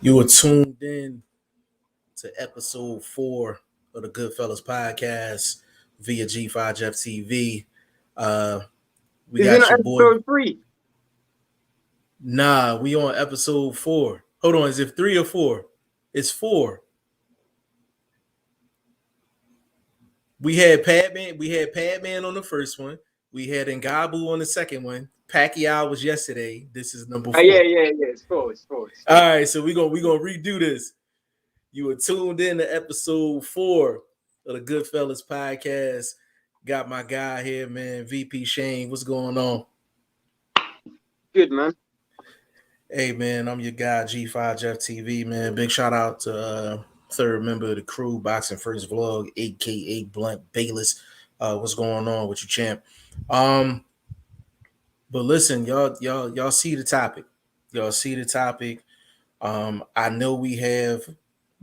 You were tuned in to episode 4 of the Goodfellas podcast via G5F TV. Uh, we Is it got not your boy. episode 3? Nah, we on episode 4. Hold on, is it 3 or 4? It's 4. We had Padman on the first one. We had Ngabu on the second one. Pacquiao was yesterday. This is number Yeah, 4. It's 4. It's 4. It's All 4. right, so we gonna redo this. You were tuned in to episode 4 of the Goodfellas podcast. Got my guy here, man, VP Shane. What's going on? Good, man. Hey, man, I'm your guy, G5 Jeff TV, man. Big shout out to third member of the crew, BoxingFirst Vlog, aka Blunt Bayless. What's going on with you, champ? But listen, y'all see the topic. Y'all see the topic. I know we have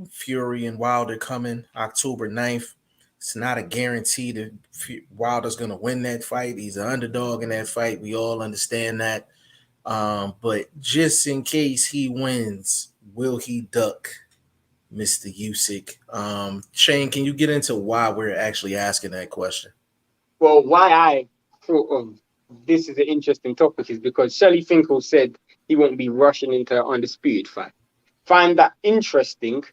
Fury and Wilder coming October 9th. It's not a guarantee that Wilder's going to win that fight. He's an underdog in that fight. We all understand that. But just in case he wins, will he duck Mr. Usyk? Shane, can you get into why we're actually asking that question? Well, why I thought of this is an interesting topic is because Shelley Finkel said he won't be rushing into an undisputed fight. Find that interesting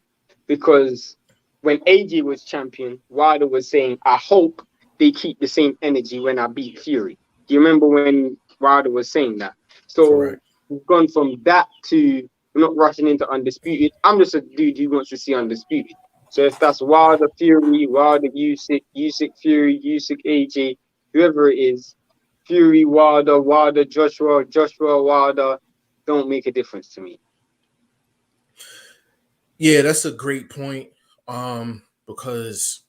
because when AJ was champion, Wilder was saying, I hope they keep the same energy when I beat Fury. Do you remember when Wilder was saying that? So Correct. we've gone from that to not rushing into undisputed. I'm just a dude who wants to see undisputed. So if that's Wilder Fury, Wilder Usyk, Usyk Fury, Usyk AJ, whoever it is, Fury Wilder, Wilder Joshua, Joshua Wilder, don't make a difference to me. Yeah, that's a great point. Because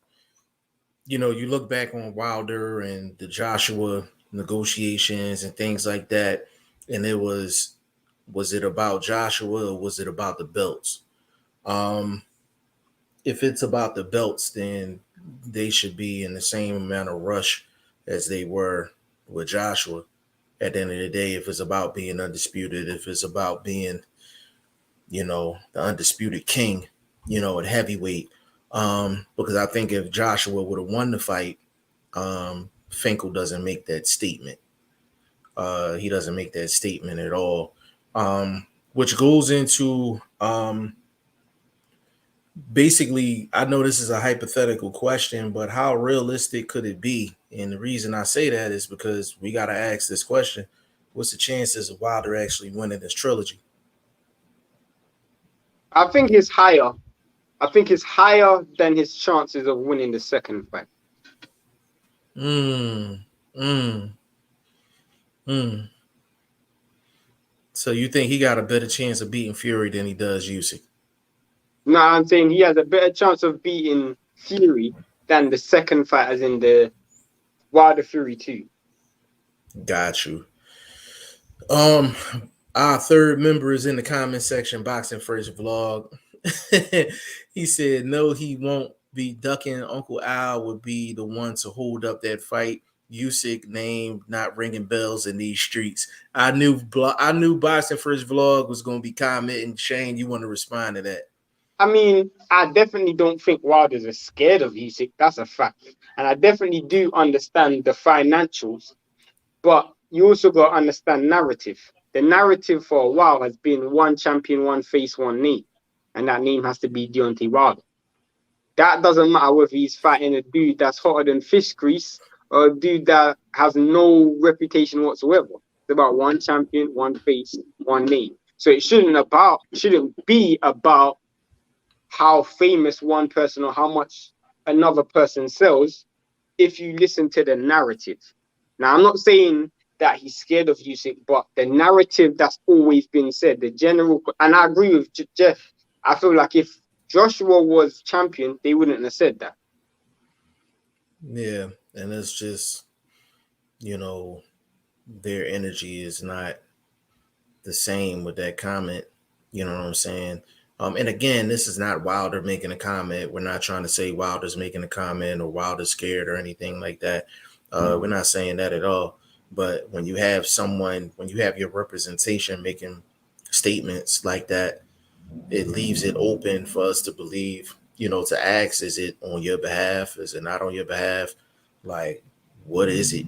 you look back on Wilder and the Joshua negotiations and things like that, and was it about Joshua or was it about the belts? Um, if it's about the belts, then they should be in the same amount of rush as they were with Joshua. At the end of the day, if it's about being undisputed, if it's about being, the undisputed king, at heavyweight. Because I think if Joshua would have won the fight, Finkel doesn't make that statement. He doesn't make that statement at all. Which goes into basically, I know this is a hypothetical question, but how realistic could it be? And the reason I say that is because we got to ask this question: what's the chances of Wilder actually winning this trilogy? I think it's higher. I think it's higher than his chances of winning the second fight. Mm, mm, mm. So you think he got a better chance of beating Fury than he does Usyk? No, I'm saying he has a better chance of beating Fury than the second fight, as in the Wilder Fury 2. Got you. Um, our third member is in the comment section, Boxing First Vlog. He said, no, he won't be ducking. Uncle Al would be the one to hold up that fight. Usyk name not ringing bells in these streets. I knew Boxing First Vlog was going to be commenting. Shane, you want to respond to that? I mean, I definitely don't think Wilder's is scared of Usyk. That's a fact. And I definitely do understand the financials, but you also got to understand narrative. The narrative for a while has been one champion, one face, one name. And that name has to be Deontay Wilder. That doesn't matter whether he's fighting a dude that's hotter than fish grease or a dude that has no reputation whatsoever. It's about one champion, one face, one name. So it shouldn't be about how famous one person or how much another person sells if you listen to the narrative. Now, I'm not saying that he's scared of Usyk, but the narrative that's always been said, the general, and I agree with Jeff. I feel like if Joshua was champion, they wouldn't have said that. Yeah, and it's just, you know, their energy is not the same with that comment. You know what I'm saying? And again, this is not Wilder making a comment. We're not trying to say Wilder's making a comment or Wilder's scared or anything like that. We're not saying that at all. But when you have your representation making statements like that, it leaves it open for us to believe, to ask, is it on your behalf? Is it not on your behalf? Like, what is it?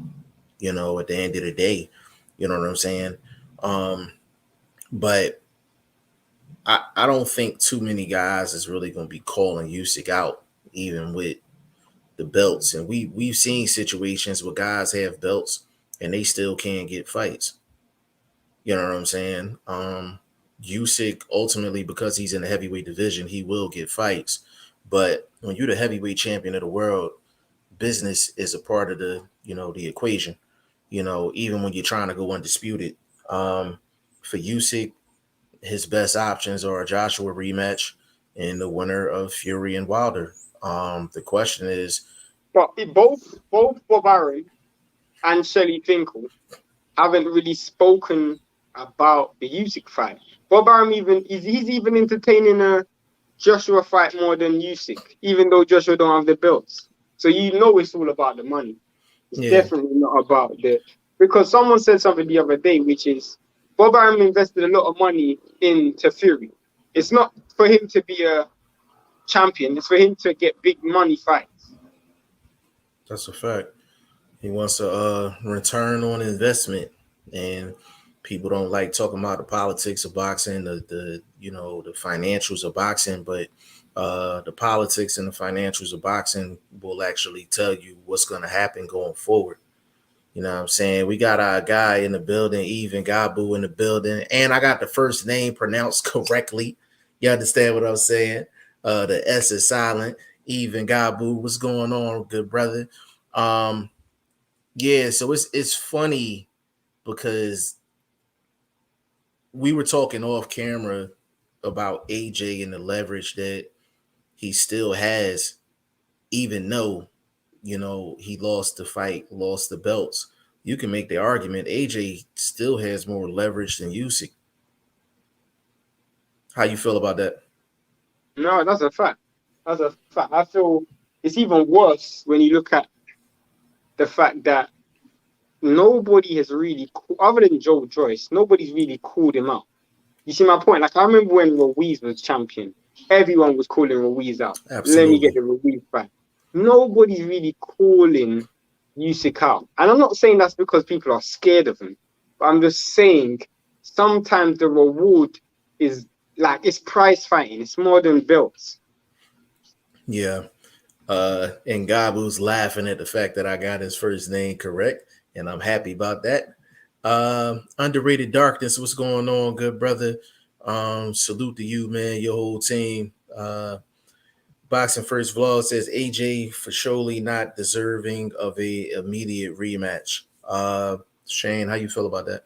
At the end of the day, you know what I'm saying? But I don't think too many guys is really going to be calling Usyk out, even with the belts. And we've seen situations where guys have belts and they still can't get fights. You know what I'm saying? Usyk ultimately, because he's in the heavyweight division, he will get fights. But when you're the heavyweight champion of the world, business is a part of the equation. Even when you're trying to go undisputed. For Usyk, his best options are a Joshua rematch and the winner of Fury and Wilder. The question is, But both Bob Arum and Shelley Finkel haven't really spoken about the Usyk fight. Bob Arum he's even entertaining a Joshua fight more than Usyk, even though Joshua don't have the belts. So it's all about the money. It's yeah, definitely not about because someone said something the other day, which is Bob Arum invested a lot of money into Fury. It's not for him to be a champion, it's for him to get big money fights. that's a fact. He wants a return on investment, and people don't like talking about the politics of boxing, the financials of boxing, but the politics and the financials of boxing will actually tell you what's going to happen going forward. You know what I'm saying? We got our guy in the building, Even Gabu in the building, and I got the first name pronounced correctly. You understand what I'm saying? The S is silent. Even Gabu, what's going on, good brother? Um, yeah, so it's funny because we were talking off camera about AJ and the leverage that he still has, even though he lost the fight, lost the belts. You can make the argument AJ still has more leverage than Usyk. How you feel about that? No, that's a fact. That's a fact. I feel it's even worse when you look at the fact that nobody has really, other than Joe Joyce, nobody's really called him out. You see my point? Like, I remember when Ruiz was champion, everyone was calling Ruiz out. Let me get Absolutely. the Ruiz back. Nobody's really calling Usyk out. And I'm not saying that's because people are scared of him, but I'm just saying sometimes the reward is like it's prize fighting, it's more than belts. Yeah. And Gabu's laughing at the fact that I got his first name correct, and I'm happy about that. Underrated Darkness, what's going on, good brother? Salute to you, man, your whole team. Boxing First Vlog says AJ for surely not deserving of a immediate rematch. Shane, how you feel about that?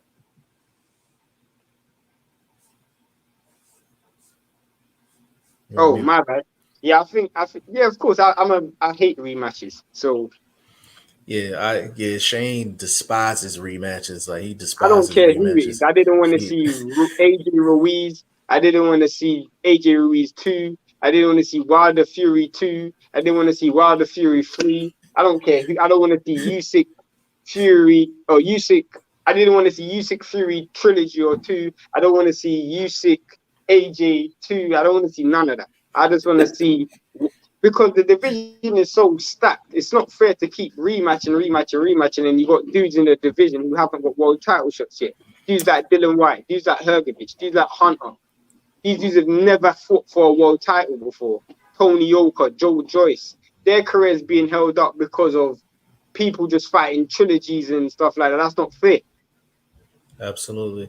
You're on Oh, mute. my bad. Yeah, I think, yeah, of course. I hate rematches. So Yeah, Shane despises rematches. Like he I don't despises care who it is. rematches. I didn't want to He, see AJ Ruiz. I didn't want to see AJ Ruiz 2. I didn't want to see Wilder Fury 2. I didn't want to see Wilder Fury 3. I don't care who. I don't want to see Usyk Fury or Usyk. I didn't want to see Usyk Fury Trilogy or 2. I don't want to see Usyk AJ 2. I don't want to see none of that. I just want to see because the division is so stacked. It's not fair to keep rematching, and you got dudes in the division who haven't got world title shots yet. Dudes like Dylan White, dudes like Hergovich, dudes like Hunter. These dudes have never fought for a world title before. Tony Yoka, Joe Joyce. Their careers being held up because of people just fighting trilogies and stuff like that. That's not fair. absolutely.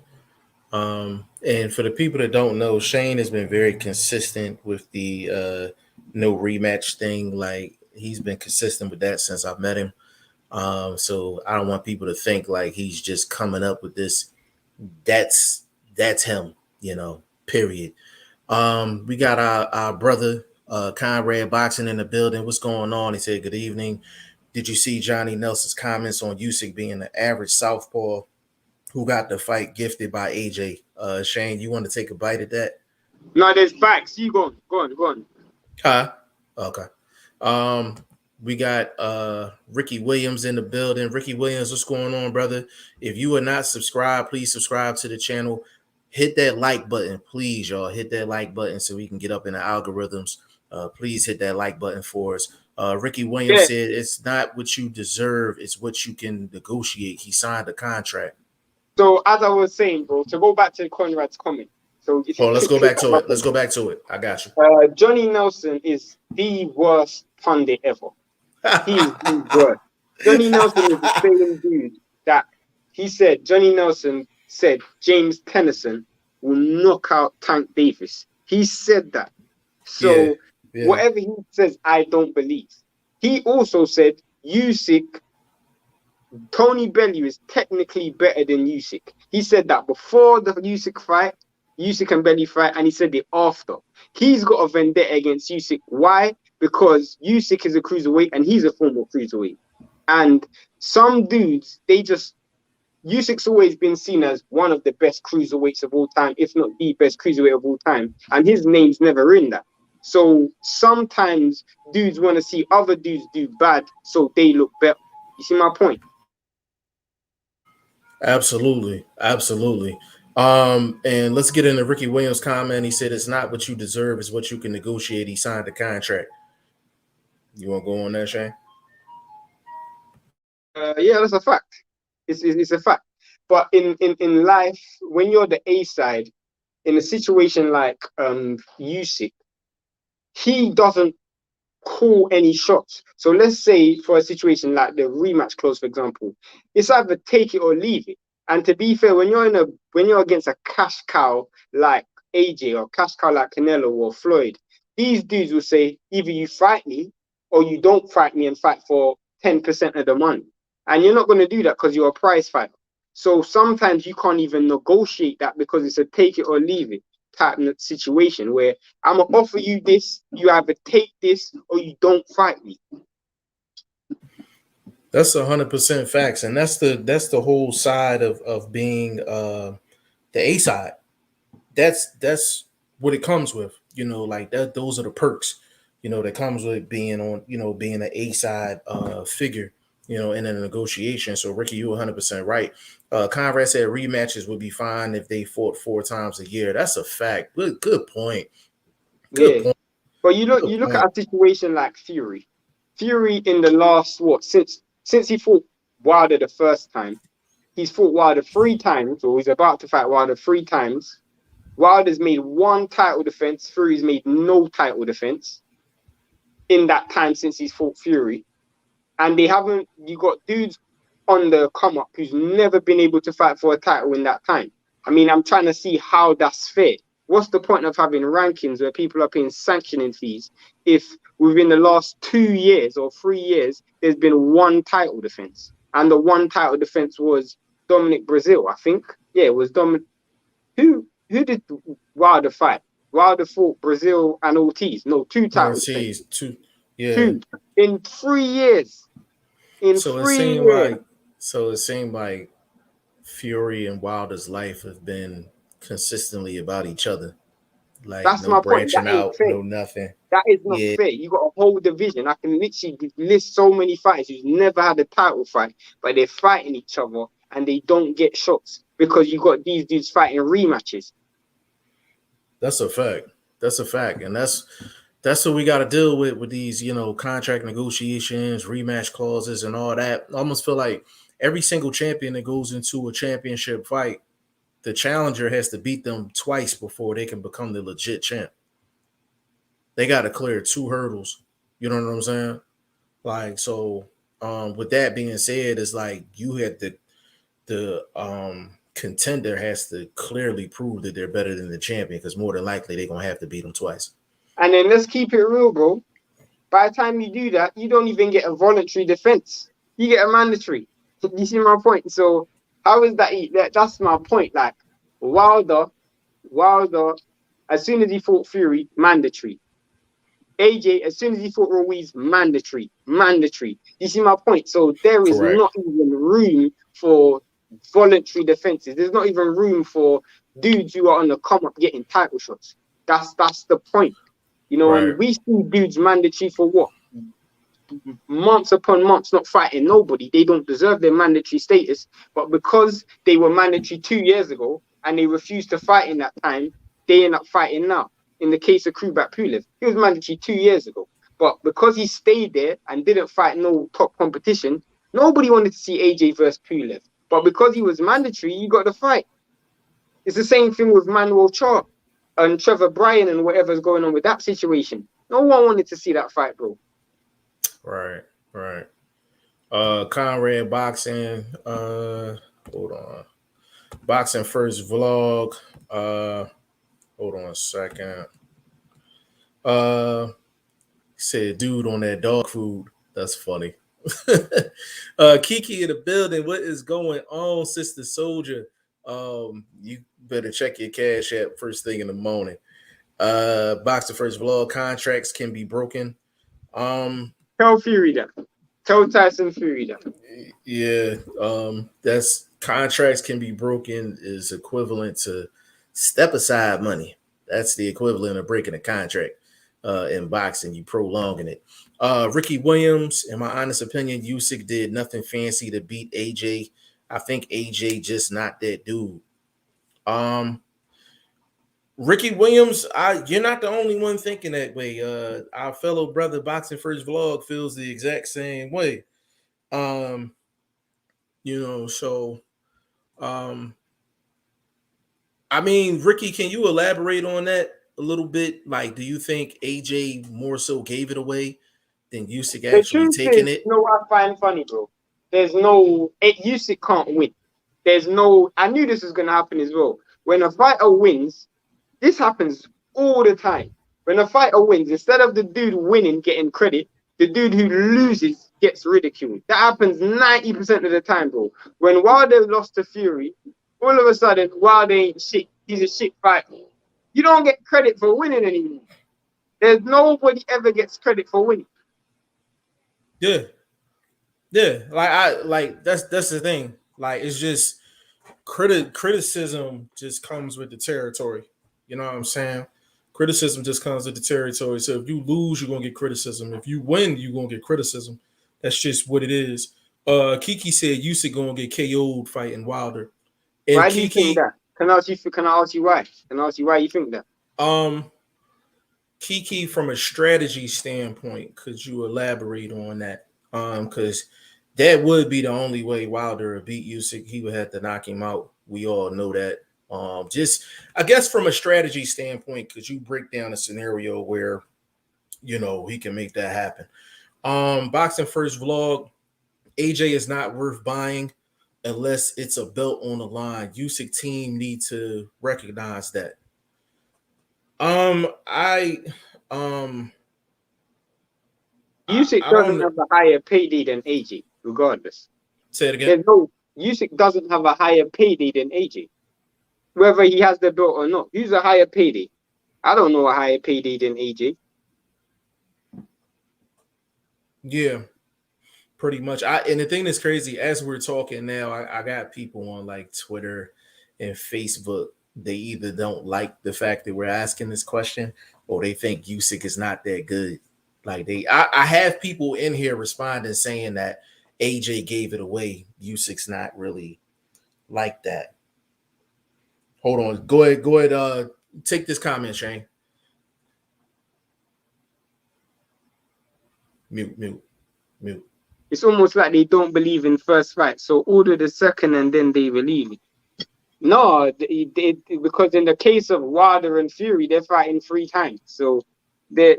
And for the people that don't know, Shane has been very consistent with the no rematch thing. Like he's been consistent with that since I've met him. So I don't want people to think like he's just coming up with this. That's him, period. We got our brother Conrad Boxing in the building. What's going on? He said, good evening. Did you see Johnny Nelson's comments on Usyk being the average southpaw who got the fight gifted by AJ? Shane, you want to take a bite at that? No, there's facts. You go on, go on, go on. Huh? Okay. Um, we got Ricky Williams in the building. Ricky Williams, what's going on, brother? If you are not subscribed, please subscribe to the channel. hit that like button, please, y'all. Hit that like button so we can get up in the algorithms. Please hit that like button for us. Ricky Williams Yeah. said it's not what you deserve, it's what you can negotiate. He signed a contract. So as I was saying, bro, to go back to Conrad's comment. So if you Let's go click back on to my it. Let's go back to it. I got you. Johnny Nelson is the worst pundit ever. He is the worst. Johnny Nelson is the same dude that he said. Johnny Nelson said James Tennyson will knock out Tank Davis. He said that. Yeah, So yeah. whatever he says, I don't believe. He also said Usyk, Tony Bellew is technically better than Usyk. He said that before the Usyk fight, Usyk and Bellew fight, and he said it after. He's got a vendetta against Usyk. Why? Because Usyk is a cruiserweight and he's a former cruiserweight. And some dudes, Usyk's always been seen as one of the best cruiserweights of all time, if not the best cruiserweight of all time. And his name's never in that. So sometimes dudes want to see other dudes do bad so they look better. You see my point? Absolutely, absolutely. And let's get into Ricky Williams' comment. He said it's not what you deserve, it's what you can negotiate. He signed the contract. You want to go on that, Shane? Yeah, that's a fact. It's a fact. But in life, when you're the A side, in a situation like Usyk, he doesn't call any shots. So let's say for a situation like the rematch clause, for example, it's either take it or leave it. And to be fair, when you're against a cash cow like AJ or cash cow like Canelo or Floyd, these dudes will say either you fight me or you don't fight me and fight for 10% of the money. And you're not going to do that because you're a prize fighter. So sometimes you can't even negotiate that because it's a take it or leave it type of situation where I'm gonna offer you this, you either take this or you don't fight me. That's 100% facts, and that's the whole side of being the A side. That's what it comes with, like that. Those are the perks, that comes with being on, being an A side figure, in a negotiation. So Ricky, you 100% right. Conrad said rematches would be fine if they fought 4 times a year. That's a fact. Good point. Good Yeah. point. But you Good look point. at a situation like Fury. Fury in the last since he fought Wilder the first time, he's fought Wilder 3 times, or he's about to fight Wilder 3 times. Wilder's made one title defense, Fury's made no title defense in that time since he's fought Fury. And you got dudes on the come up who's never been able to fight for a title in that time. I mean, I'm trying to see how that's fair. What's the point of having rankings where people are paying sanctioning fees if within the last 2 years or 3 years, there's been one title defense? And the one title defense was Dominic Brazil, I think. Yeah, it was Dominic. Who did Wilder fight? Wilder fought Brazil and Ortiz. No, 2 title defenses. Yeah. Two in 3 years. In So it 3 seemed years. like so it seemed like Fury and Wilder's life have been consistently about each other. Like That's no my point. That branching ain't out, fair. no nothing. That is not Yeah, fair. You got a whole division. I can literally list so many fighters who's never had a title fight, but they're fighting each other and they don't get shots because you got these dudes fighting rematches. that's a fact. That's a fact. And that's what we got to deal with these, contract negotiations, rematch clauses, and all that. I almost feel like every single champion that goes into a championship fight, the challenger has to beat them twice before they can become the legit champ. They got to clear 2 hurdles. You know what I'm saying? Like, so with that being said, it's like you had the contender has to clearly prove that they're better than the champion, because more than likely they're gonna have to beat them twice. And then let's keep it real, bro. By the time you do that, you don't even get a voluntary defense. You get a mandatory. You see my point? So how is that? That's my point. Like Wilder, as soon as he fought Fury, mandatory. AJ, as soon as he fought Ruiz, mandatory. You see my point? So there is Correct. not even room for voluntary defenses. There's not even room for dudes who are on the come up getting title shots. That's the point. Right. And we see dudes mandatory for what? Months upon months not fighting nobody. They don't deserve their mandatory status. But because they were mandatory 2 years ago, and they refused to fight in that time, they end up fighting now. In the case of Kubrat Pulev, he was mandatory 2 years ago. But because he stayed there and didn't fight no top competition, nobody wanted to see AJ versus Pulev. But because he was mandatory, he got the fight. It's the same thing with Manuel Charr and Trevor Bryan and whatever's going on with that situation. No one wanted to see that fight, bro. Right. Conrad Boxing. Hold on. Boxing First Vlog. Hold on a second. Said dude on that dog food. That's funny. Kiki in the building. What is going on, Sister Soldier? You better check your cash app first thing in the morning. Boxing First Vlog. Contracts can be broken. Tell Fury that. Tell Tyson Fury that. Yeah, that's contracts can be broken is equivalent to step aside money. That's the equivalent of breaking a contract in boxing. You prolonging it. Ricky Williams, in my honest opinion, Usyk did nothing fancy to beat AJ. I think AJ just not that dude. Ricky Williams, you're not the only one thinking that way. Our fellow brother Boxing First Vlog feels the exact same way. So I mean, Ricky, can you elaborate on that a little bit? Like, do you think AJ more so gave it away than Usyk The actually truth taking is, it? you know what I find funny, bro? There's no, Usyk can't win. There's no, I knew this was going to happen as well. When a fighter wins, this happens all the time. When a fighter wins, instead of the dude winning getting credit, the dude who loses gets ridiculed. That happens 90% of the time, bro. When Wilder lost to Fury, all of a sudden, Wilder ain't shit. He's a shit fighter. You don't get credit for winning anymore. There's nobody ever gets credit for winning. Yeah. Like that's the thing. Like it's just criticism just comes with the territory. You know what I'm saying? Criticism just comes with the territory. So if you lose, you're gonna get criticism. If you win, you're gonna get criticism. That's just what it is. Kiki said Usyk gonna get KO'd fighting Wilder. And Why do you think Kiki, that? Can I ask you why? Can I ask you why you think that? Kiki, from a strategy standpoint, could you elaborate on that? Because that would be the only way Wilder would beat Usyk. He would have to knock him out. We all know that. Just I guess from a strategy standpoint, could you break down a scenario where he can make that happen? Boxing First Vlog. AJ is not worth buying unless it's a belt on the line. Usyk team need to recognize that. I Usyk I doesn't don't have a higher payday than AJ, regardless. say it again. There's no Usyk doesn't have a higher payday than AJ, whether he has the belt or not. Who's a higher payday? I don't know a higher payday than AJ. Yeah, pretty much. And the thing that's crazy, as we're talking now, I got people on like Twitter and Facebook. They either don't like the fact that we're asking this question or they think Usyk is not that good. Like I have people in here responding saying that AJ gave it away. Usyk's not really like that. Hold on. Go ahead. Take this comment, Shane. Mute. It's almost like they don't believe in first fight, so order the second and then they believe it. No, because in the case of Wilder and Fury, they're fighting 3 times, so they,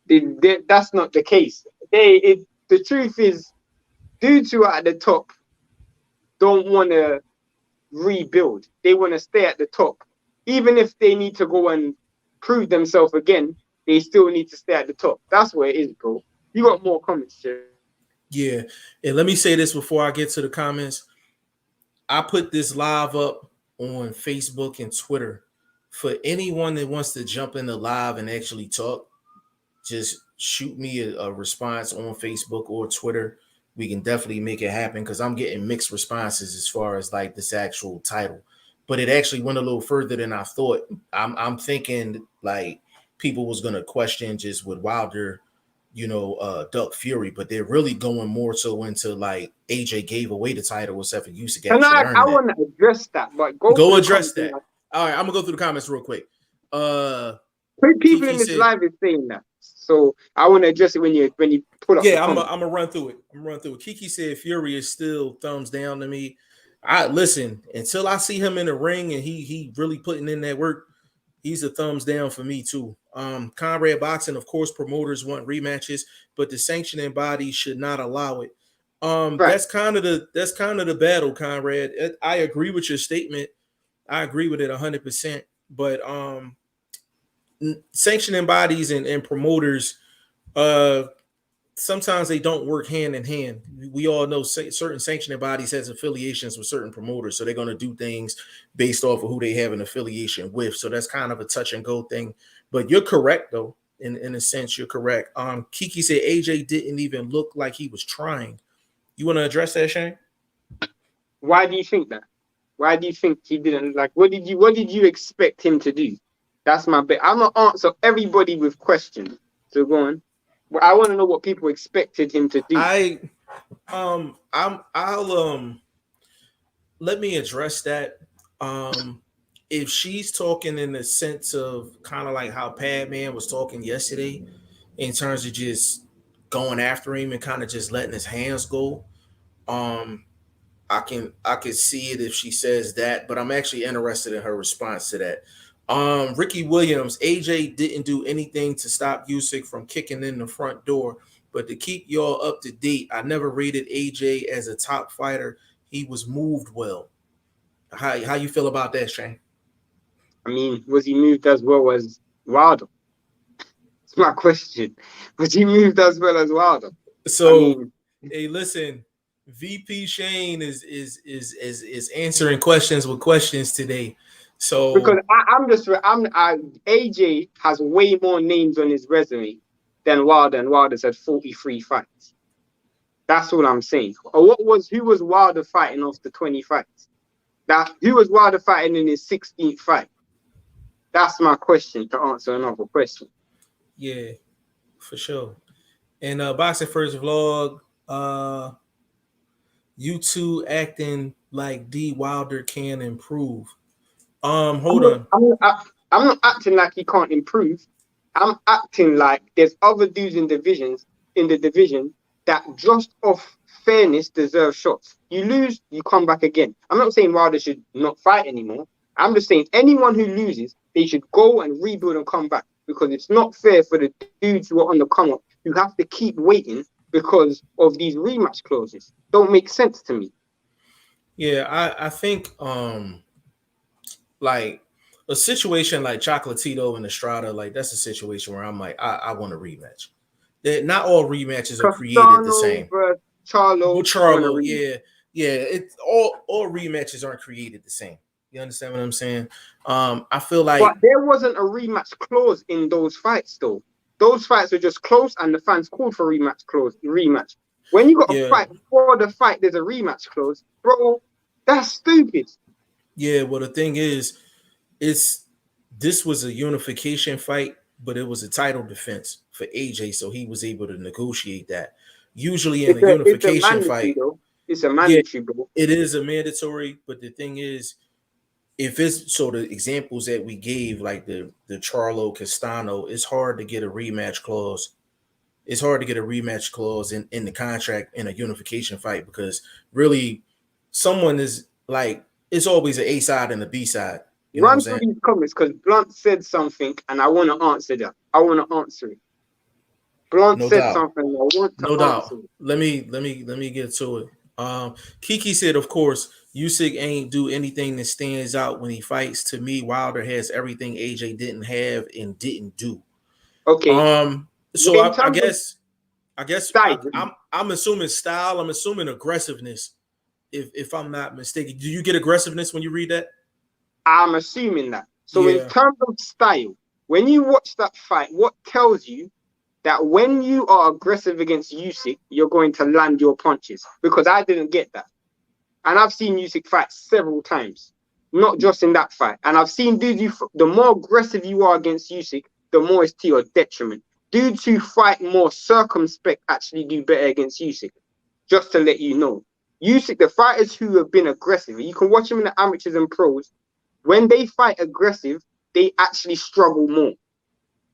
that's not the case. The truth is, dudes who are at the top don't want to rebuild. They want to stay at the top. Even if they need to go and prove themselves again, they still need to stay at the top. That's where it is, bro. You got more comments, Jerry. Yeah. And let me say this before I get to the comments. I put this live up on Facebook and Twitter. For anyone that wants to jump in the live and actually talk, just shoot me a response on Facebook or Twitter. We can definitely make it happen because I'm getting mixed responses as far as like this actual title. But it actually went a little further than I thought. I'm thinking like people was gonna question just with Wilder Duck Fury, but they're really going more so into like AJ gave away the title except for Usyk And actually I earning it. want to address that, but go Go through the address comments. that. All right, I'm gonna go through the comments real quick. People Kiki in this said, live is saying that, so I want to address it when you pull up the "Yeah, I'm comments. gonna run through it. I'm gonna run through it." Kiki said, "Fury is still thumbs down to me. I listen until I see him in the ring and he really putting in that work. He's a thumbs down for me too. Conrad Boxing, of course, promoters want rematches, but the sanctioning body should not allow it. Right. That's kind of the battle, Conrad. I agree with your statement. I agree with it 100%. But sanctioning bodies and promoters, uh, sometimes they don't work hand in hand. We all know certain sanctioning bodies has affiliations with certain promoters, so they're going to do things based off of who they have an affiliation with. So that's kind of a touch and go thing. But you're correct though. In a sense, you're correct. Kiki said AJ didn't even look like he was trying. You want to address that, Shane? Why do you think that? Why do you think he didn't like? What did you expect him to do? That's my bet. I'm gonna answer everybody with questions. So go on. Well, I want to know what people expected him to do. I'll let me address that. If she's talking in the sense of kind of like how Padman was talking yesterday, in terms of just going after him and kind of just letting his hands go, um, I can see it if she says that, but I'm actually interested in her response to that. Ricky Williams, AJ didn't do anything to stop Usyk from kicking in the front door, but to keep y'all up to date, I never rated AJ as a top fighter. He was moved well. How you feel about that, Shane? I mean, was he moved as well as Wilder? It's my question. Was he moved as well as Wilder? I So, mean, hey, listen, VP Shane is answering questions with questions today. because So AJ has way more names on his resume than Wilder, and Wilder's had 43 fights. That's what I'm saying. Or who was Wilder fighting off the 20 fights? Who was Wilder fighting in his 16th fight? That's my question to answer another question. yeah, for sure. And BoxingFirst Vlog, you two acting like D Wilder can improve. Hold on. I'm not acting like he can't improve. I'm acting like there's other dudes in the division that just off fairness deserve shots. You lose, you come back again. I'm not saying Wilder should not fight anymore. I'm just saying anyone who loses, they should go and rebuild and come back, because it's not fair for the dudes who are on the come up who have to keep waiting because of these rematch clauses. Don't make sense to me. Yeah, I think like a situation like Chocolatito and Estrada, like that's a situation where I'm like, I want a rematch. That not all rematches are created the Castano same. versus Well, Charlo, you want to Charlo, rematch. yeah, it's all rematches aren't created the same. You understand what I'm saying? I feel But like there wasn't a rematch clause in those fights, though. Those fights were just close, and the fans called for rematch. When you got a yeah, fight before the fight, there's a rematch clause, bro. That's stupid. yeah. Well, the thing is, it's this was a unification fight, but it was a title defense for AJ, so he was able to negotiate that. Usually in a It's a unification mandatory fight, though. It's a yeah, mandatory, bro. it is a mandatory, but the thing is, if it's so the examples that we gave, like the Charlo Castano, it's hard to get a rematch clause. It's hard to get a rematch clause in the contract in a unification fight because really someone is like it's always an A side and a B side. You know what I'm Run through saying? these comments because Blunt said something, and I want to answer that. I want to answer it. Blunt No said doubt. something, and I want to No answer doubt. it. Let me get to it. Kiki said, of course, Usyk ain't do anything that stands out when he fights. To me, Wilder has everything AJ didn't have and didn't do. Okay, So in I terms of guess style, I'm assuming style. I'm assuming aggressiveness. If I'm not mistaken, do you get aggressiveness when you read that? I'm assuming that. So in Yeah, terms of style, when you watch that fight, what tells you that when you are aggressive against Usyk, you're going to land your punches? Because I didn't get that. And I've seen Usyk fight several times, not just in that fight. And I've seen dudes, the more aggressive you are against Usyk, the more it's to your detriment. dudes who fight more circumspect actually do better against Usyk. Just to let you know, Usyk, the fighters who have been aggressive, you can watch them in the amateurs and pros. When they fight aggressive, they actually struggle more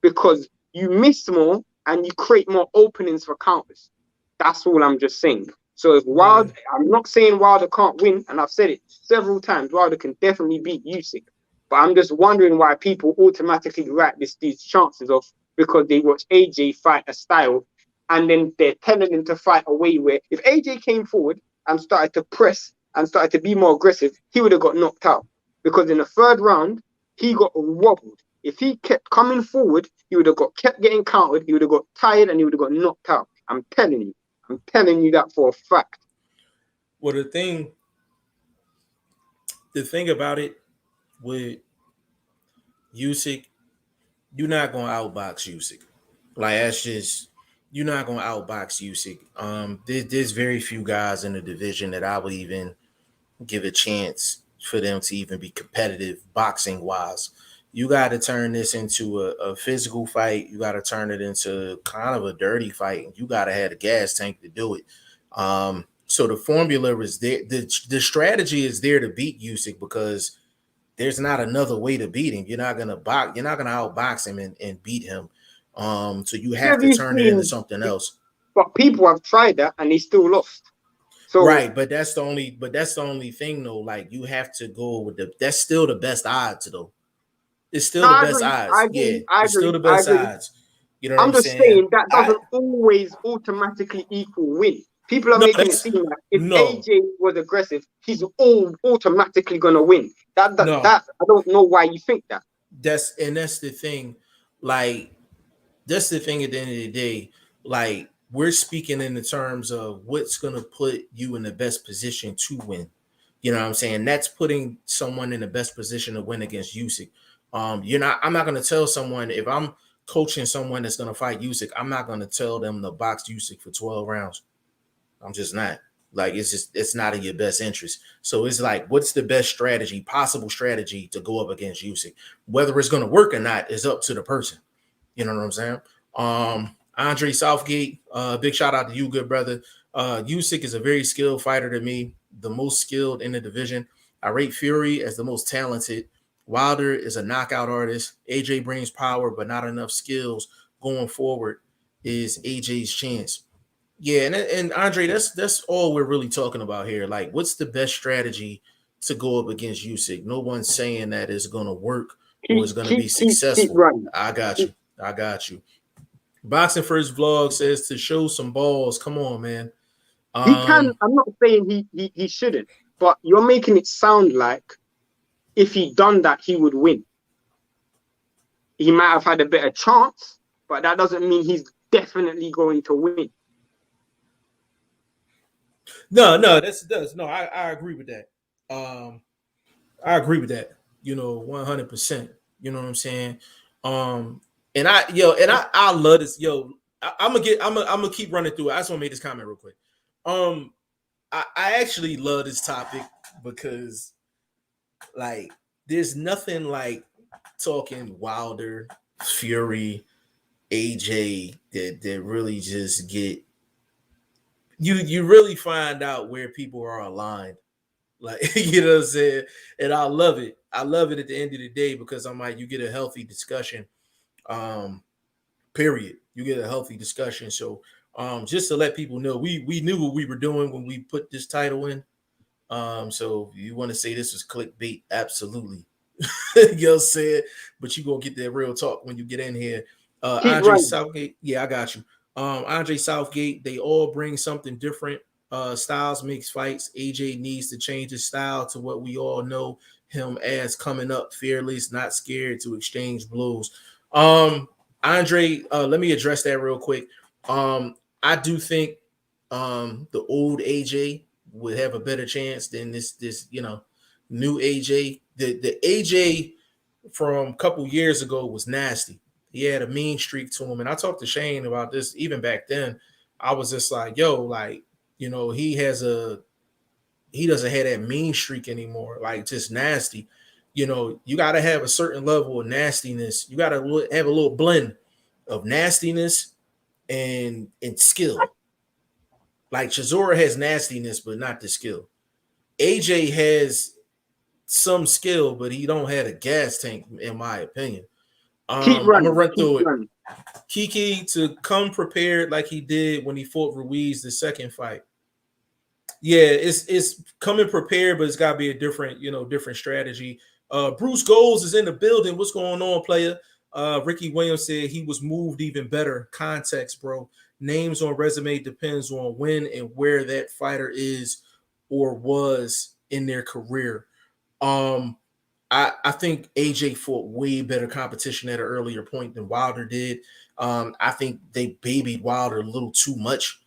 because you miss more and you create more openings for counters. That's all I'm just saying. So if Yeah. Wilder, I'm not saying Wilder can't win, and I've said it several times, Wilder can definitely beat Usyk. But I'm just wondering why people automatically write these chances off because they watch AJ fight a style and then they're telling him to fight a way where if AJ came forward and started to press and started to be more aggressive, he would have got knocked out. Because in the third round, he got wobbled. If he kept coming forward, he would have kept getting countered, he would have got tired and he would have got knocked out. I'm telling you. I'm telling you that for a fact. Well, the thing about it with Usyk, you're not gonna outbox Usyk. Like that's just you're not gonna outbox Usyk. There's very few guys in the division that I would even give a chance for them to even be competitive boxing wise. You got to turn this into a physical fight. You got to turn it into kind of a dirty fight. You got to have a gas tank to do it. So the formula is there. The strategy is there to beat Usyk because there's not another way to beat him. You're not gonna box. You're not gonna outbox him and beat him. So you have Have to you turn it into seen? something else. But people have tried that and they still lost. So Right, but that's the only thing though. Like you have to go with that's still the best odds though. It's no, still the I best agree. I odds. Yeah, agree. I it's still agree. the I best agree. odds. You know what I'm I'm just saying? saying that I doesn't always automatically equal win. People are no, making it that's seem like if no, AJ was aggressive, he's all automatically gonna win. no. I don't know why you think that. That's the thing. Like that's the thing at the end of the day. Like we're speaking in the terms of what's gonna put you in the best position to win. You know what I'm saying? That's putting someone in the best position to win against Usyk. I'm not gonna tell someone if I'm coaching someone that's gonna fight Usyk, I'm not gonna tell them to box Usyk for 12 rounds. I'm just not. Like it's not in your best interest. So it's like, what's the best strategy, possible strategy to go up against Usyk? Whether it's gonna work or not is up to the person. You know what I'm saying? Andre Southgate, big shout out to you, good brother. Usyk is a very skilled fighter to me, the most skilled in the division. I rate Fury as the most talented. Wilder is a knockout artist. AJ brings power, but not enough skills going forward is AJ's chance. Yeah, and Andre, that's all we're really talking about here. Like, what's the best strategy to go up against Usyk? No one's saying that it's gonna work or Keep is gonna keep be keep successful. running. I got Keep, you. I got you. Boxing First Vlog says to show some balls. Come on, man. he can. Um, I'm not saying he shouldn't, but you're making it sound like if he done that, he would win. He might have had a better chance, but that doesn't mean he's definitely going to win. no, that's does no. I agree with that. Um, I agree with that. 100%. You know what I'm saying? Um, and I love this. I'm gonna keep running through it. I just want to make this comment real quick. Um, I actually love this topic because like there's nothing like talking Wilder, Fury, AJ that really just get you really find out where people are aligned. Like you know what I'm saying? And I love it. I love it at the end of the day because I'm like, you get a healthy discussion. Um, period. You get a healthy discussion. So just to let people know, we knew what we were doing when we put this title in. So you want to say this was clickbait? Absolutely. You know what I'm saying? But you gonna get that real talk when you get in here. Keep Andre running. Southgate, yeah, I got you. Andre Southgate, they all bring something different. Styles makes fights. AJ needs to change his style to what we all know him as coming up fearless, not scared to exchange blows. Um, Andre, let me address that real quick. I do think the old AJ would have a better chance than this new AJ. The AJ from a couple years ago was nasty. He had a mean streak to him, and I talked to Shane about this even back then. I was just like, yo, like he doesn't have that mean streak anymore, like just nasty. You got to have a certain level of nastiness. You got to have a little blend of nastiness and skill. Like Chisora has nastiness, but not the skill. AJ has some skill, but he don't have a gas tank, in my opinion. Keep I'm gonna running. run Keep through it. running. Kiki to come prepared like he did when he fought Ruiz the second fight. Yeah, it's coming prepared, but it's got to be a different, different strategy. Bruce Goals is in the building. What's going on, player? Ricky Williams said he was moved even better. Context, bro. Names on resume depends on when and where that fighter is or was in their career. Um, I think AJ fought way better competition at an earlier point than Wilder did. I think they babied Wilder a little too much,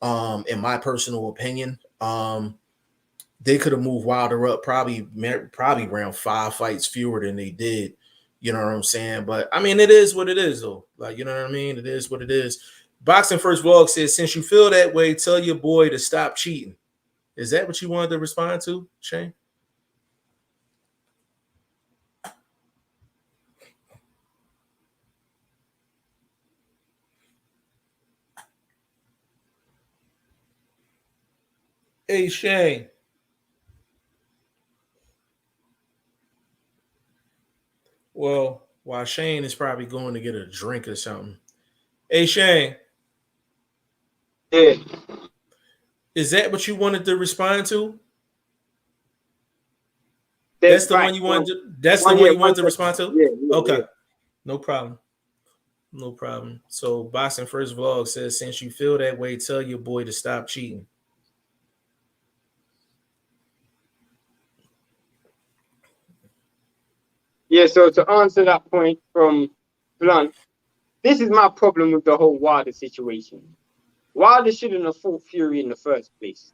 in my personal opinion. They could have moved Wilder up probably around 5 fights fewer than they did. You know what I'm saying? But I mean, it is what it is, though. Like, you know what I mean? It is what it is. Boxing First Vlog says, since you feel that way, tell your boy to stop cheating. Is that what you wanted to respond to, Shane? Hey, Shane. Well, while Shane is probably going to get a drink or something. Hey, Shane. Yeah. Is that what you wanted to respond to? Dead That's the right. one you wanted to, that's the One one yeah, you one wanted to second. respond to? Yeah, Okay. yeah. No problem. No problem. So Boxing First Vlog says, since you feel that way, tell your boy to stop cheating. Yeah, so to answer that point from Blunt, this is my problem with the whole Wilder situation. Wilder shouldn't have fought Fury in the first place.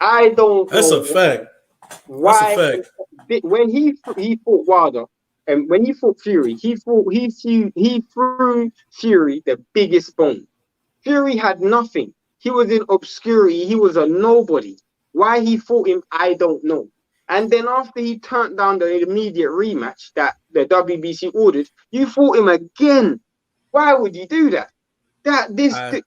I don't That's a know fact. That's a why fact. when he fought Wilder and when he fought Fury, he threw Fury the biggest bone. Fury had nothing. He was in obscurity. He was a nobody. Why he fought him, I don't know. And then after he turned down the immediate rematch that the WBC ordered, you fought him again. Why would you do that? That this I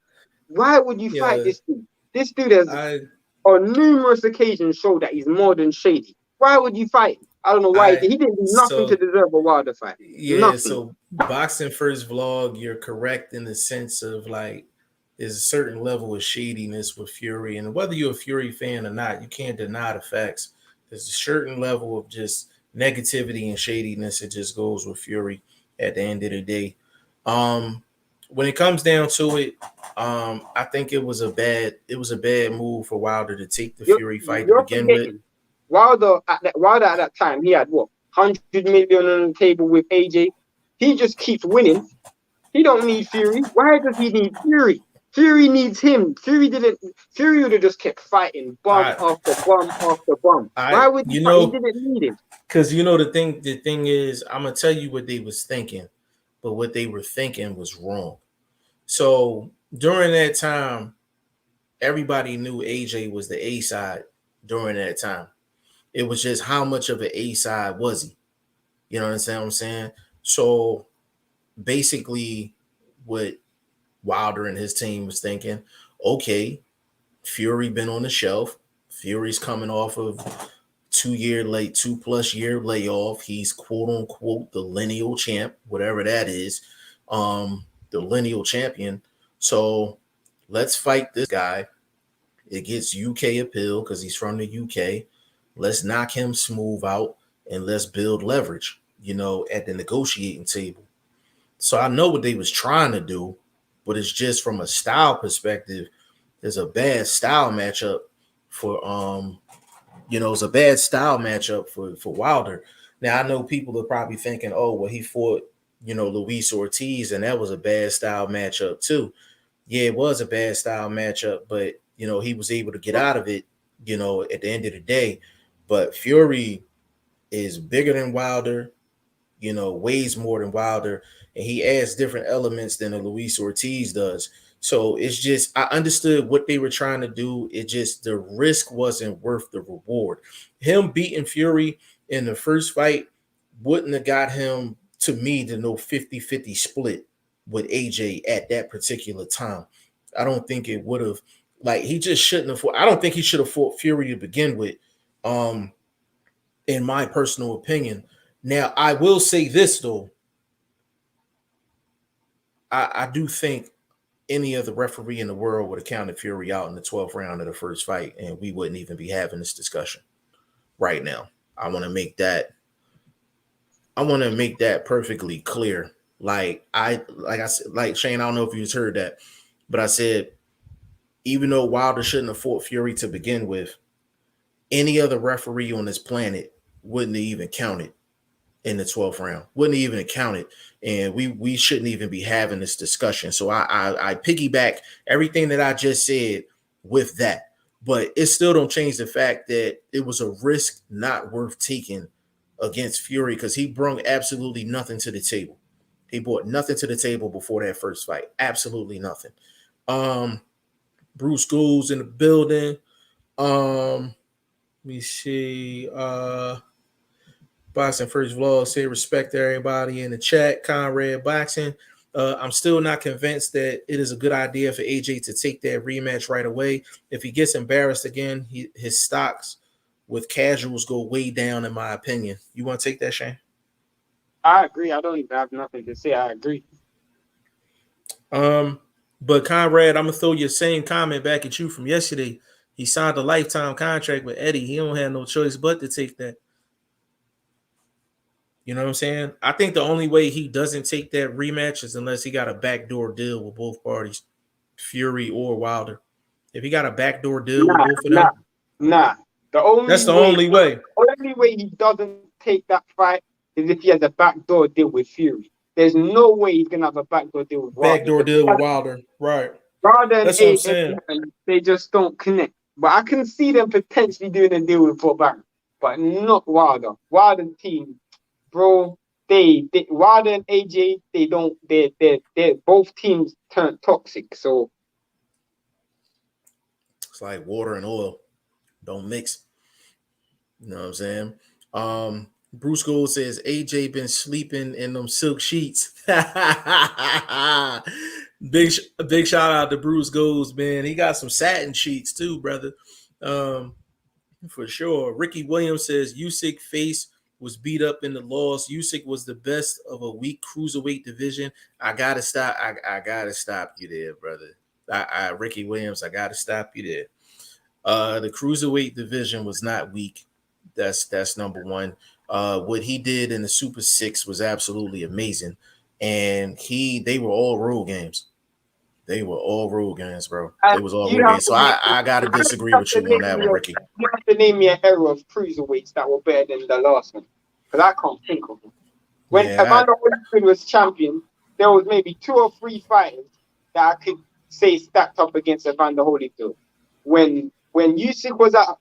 Why would you fight yeah, this dude? This dude has I on numerous occasions showed that he's more than shady. Why would you fight him? I don't know why I he didn't do nothing to so deserve a Wilder fight. yeah, Nothing. so Boxing First Vlog, you're correct in the sense of like there's a certain level of shadiness with Fury, and whether you're a Fury fan or not, you can't deny the facts. There's a certain level of just negativity and shadiness that just goes with Fury at the end of the day. Um, when it comes down to it, I think it was a bad move for Wilder to take the Fury fight to You're begin with. forgetting. Wilder at that time, he had what 100 million on the table with AJ. He just keeps winning. He don't need Fury. Why does he need Fury? Fury needs him. Fury would have just kept fighting bum I after bum after bum. Why I would he you fight? He know didn't need him. because the thing is, I'm gonna tell you what they was thinking, but what they were thinking was wrong. So during that time, everybody knew AJ was the A side during that time. It was just how much of an A side was he? You know what I'm saying? So basically, what Wilder and his team was thinking, okay, Fury been on the shelf. Fury's coming off of 2+ year layoff. He's quote unquote the lineal champ, whatever that is, the lineal champion. So let's fight this guy. It gets UK appeal because he's from the UK. Let's knock him smooth out and let's build leverage, at the negotiating table. So I know what they was trying to do, but it's just from a style perspective. There's a bad style matchup for it's a bad style matchup for Wilder. Now I know people are probably thinking, oh, well, he fought, Luis Ortiz, and that was a bad style matchup too. Yeah, it was a bad style matchup, but he was able to get out of it, at the end of the day. But Fury is bigger than Wilder, weighs more than Wilder, and he adds different elements than a Luis Ortiz does. So it's just I understood what they were trying to do. It just the risk wasn't worth the reward. Him beating Fury in the first fight wouldn't have got him to me to no 50-50 split. with AJ at that particular time. I don't think it would have, like, he just shouldn't have. I don't think he should have fought Fury to begin with, in my personal opinion. Now, I will say this though, I do think any other referee in the world would have counted Fury out in the 12th round of the first fight, and we wouldn't even be having this discussion right now. I want to make that perfectly clear. Like I said, like Shane, I don't know if you just heard that, but I said even though Wilder shouldn't have fought Fury to begin with, any other referee on this planet wouldn't have even counted in the 12th round. Wouldn't even have counted. And we shouldn't even be having this discussion. So I piggyback everything that I just said with that. But it still don't change the fact that it was a risk not worth taking against Fury because he brought absolutely nothing to the table. He brought nothing to the table before that first fight. Absolutely nothing. Bruce Goulds in the building. Let me see. BoxingFirst Vlog say respect to everybody in the chat. Conrad Boxing. I'm still not convinced that it is a good idea for AJ to take that rematch right away. If he gets embarrassed again, his stocks with casuals go way down, in my opinion. You want to take that, Shane? I agree. I don't even have nothing to say. I agree. But Conrad, I'm gonna throw your same comment back at you from yesterday. He signed a lifetime contract with Eddie. He don't have no choice but to take that. You know what I'm saying? I think the only way he doesn't take that rematch is unless he got a backdoor deal with both parties, Fury or Wilder. If he got a backdoor deal with both of them, Nah. that's the only way. The only way he doesn't take that fight is if he has a backdoor deal with Fury. There's no way he's gonna have a backdoor deal with Wilder. Backdoor deal with Wilder, right? Wilder and That's what I'm saying. they just don't connect. But I can see them potentially doing a deal with Paul Barron, but not Wilder. Wilder's team, bro. They Wilder and AJ, they don't. They're both teams turned toxic. So It's like water and oil, don't mix. You know what I'm saying? Bruce Gold says AJ been sleeping in them silk sheets. big shout out to Bruce Golds, man. He got some satin sheets too, brother. For sure. Ricky Williams says Usyk face was beat up in the loss. Usyk was the best of a weak cruiserweight division. I gotta stop. I gotta stop you there, brother. Ricky Williams, I gotta stop you there. The cruiserweight division was not weak. That's number one. What he did in the Super Six was absolutely amazing, and they were all road games. They were all road games, bro. It was all road games. So I gotta disagree with you on that one, Ricky. You have to name me an era of cruiserweights that were better than the last one, because I can't think of them. When Evander Holyfield was champion, there was maybe 2 or 3 fighters that I could say stacked up against Evander Holyfield. When Usyk was at